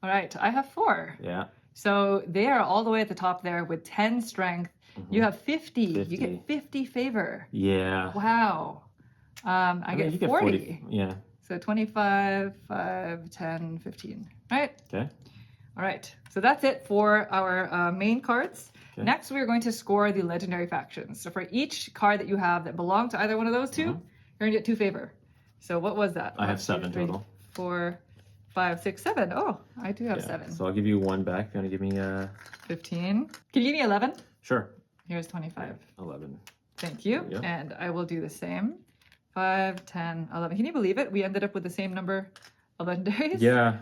Speaker 1: All right, I have 4.
Speaker 2: Yeah.
Speaker 1: So they are all the way at the top there with 10 strength. You have 50. You get 50 favor.
Speaker 2: Yeah.
Speaker 1: Wow. I get 40.
Speaker 2: Yeah.
Speaker 1: So 25, 5, 10, 15. Right?
Speaker 2: Okay.
Speaker 1: All right. So that's it for our main cards.
Speaker 2: Okay.
Speaker 1: Next, we're going to score the legendary factions. So for each card that you have that belong to either one of those 2, you're going to get 2 favor. So what was that?
Speaker 2: I have 7 total.
Speaker 1: 4, 5, 6, 7. Oh, I do have 7.
Speaker 2: So I'll give you 1 back. You want to give me
Speaker 1: 15. Can you give me 11?
Speaker 2: Sure.
Speaker 1: Here's 25.
Speaker 2: 11.
Speaker 1: Thank you. And I will do the same. 5, 10, 11. Can you believe it? We ended up with the same number of legendaries.
Speaker 2: Yeah.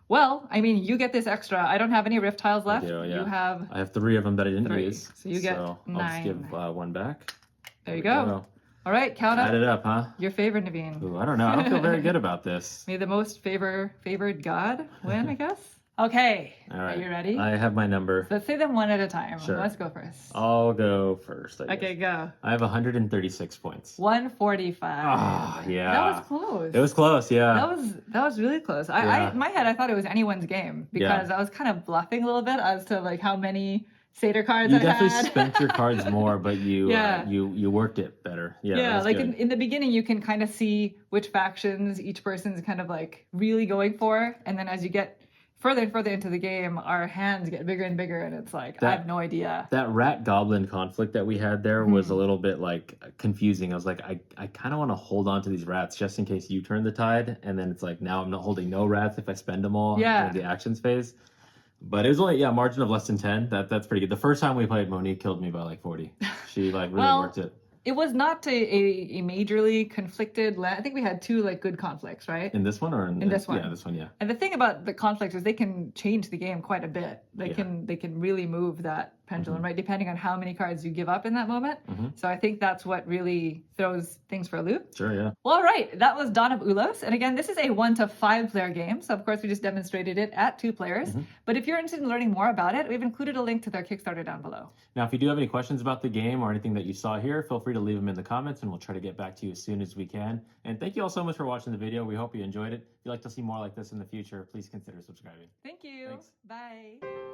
Speaker 1: Well, I mean, you get this extra. I don't have any rift tiles left.
Speaker 2: I do, yeah.
Speaker 1: You have...
Speaker 2: I have 3 of them that I didn't use.
Speaker 1: So you get
Speaker 2: 9. I'll just give 1 back.
Speaker 1: There you go. All right, count up.
Speaker 2: Add it up, huh?
Speaker 1: Your favorite, Naveen.
Speaker 2: Ooh, I don't know. I don't feel very good about this.
Speaker 1: May the most favored god win, I guess. Okay.
Speaker 2: All right.
Speaker 1: Are you ready?
Speaker 2: I have my number.
Speaker 1: So let's say them one at a time.
Speaker 2: Sure.
Speaker 1: Let's go first.
Speaker 2: I'll go first.
Speaker 1: Okay, go.
Speaker 2: I have 136 points.
Speaker 1: 145.
Speaker 2: Oh, yeah.
Speaker 1: That was close.
Speaker 2: It was close, yeah.
Speaker 1: That was really close. I in my head I thought it was anyone's game because I was kind of bluffing a little bit as to like how many satyr cards I had.
Speaker 2: You definitely spent your cards more, but you you worked it better. Yeah,
Speaker 1: like in the beginning you can kind of see which factions each person's kind of like really going for, and then as you get further and further into the game, our hands get bigger and bigger, and it's like, I have no idea.
Speaker 2: That rat-goblin conflict that we had there was a little bit, like, confusing. I was like, I kind of want to hold on to these rats just in case you turn the tide, and then it's like, now I'm not holding no rats if I spend them all in the actions phase. But it was only, margin of less than 10. That's pretty good. The first time we played, Monique killed me by, like, 40. She, like, really worked it.
Speaker 1: It was not a majorly conflicted I think we had 2 like good conflicts, right?
Speaker 2: In this one or in
Speaker 1: this one?
Speaker 2: Yeah, this one, yeah.
Speaker 1: And the thing about the conflicts is they can change the game quite a bit. They can really move that pendulum, right? Depending on how many cards you give up in that moment. So I think that's what really throws things for a loop.
Speaker 2: Sure, yeah.
Speaker 1: Well, all right. That was Dawn of Ulos. And again, this is a 1 to 5 player game. So of course we just demonstrated it at 2 players. But if you're interested in learning more about it, we've included a link to their Kickstarter down below.
Speaker 2: Now, if you do have any questions about the game or anything that you saw here, feel free to leave them in the comments and we'll try to get back to you as soon as we can. And thank you all so much for watching the video. We hope you enjoyed it. If you'd like to see more like this in the future, please consider subscribing.
Speaker 1: Thank you.
Speaker 2: Thanks.
Speaker 1: Bye.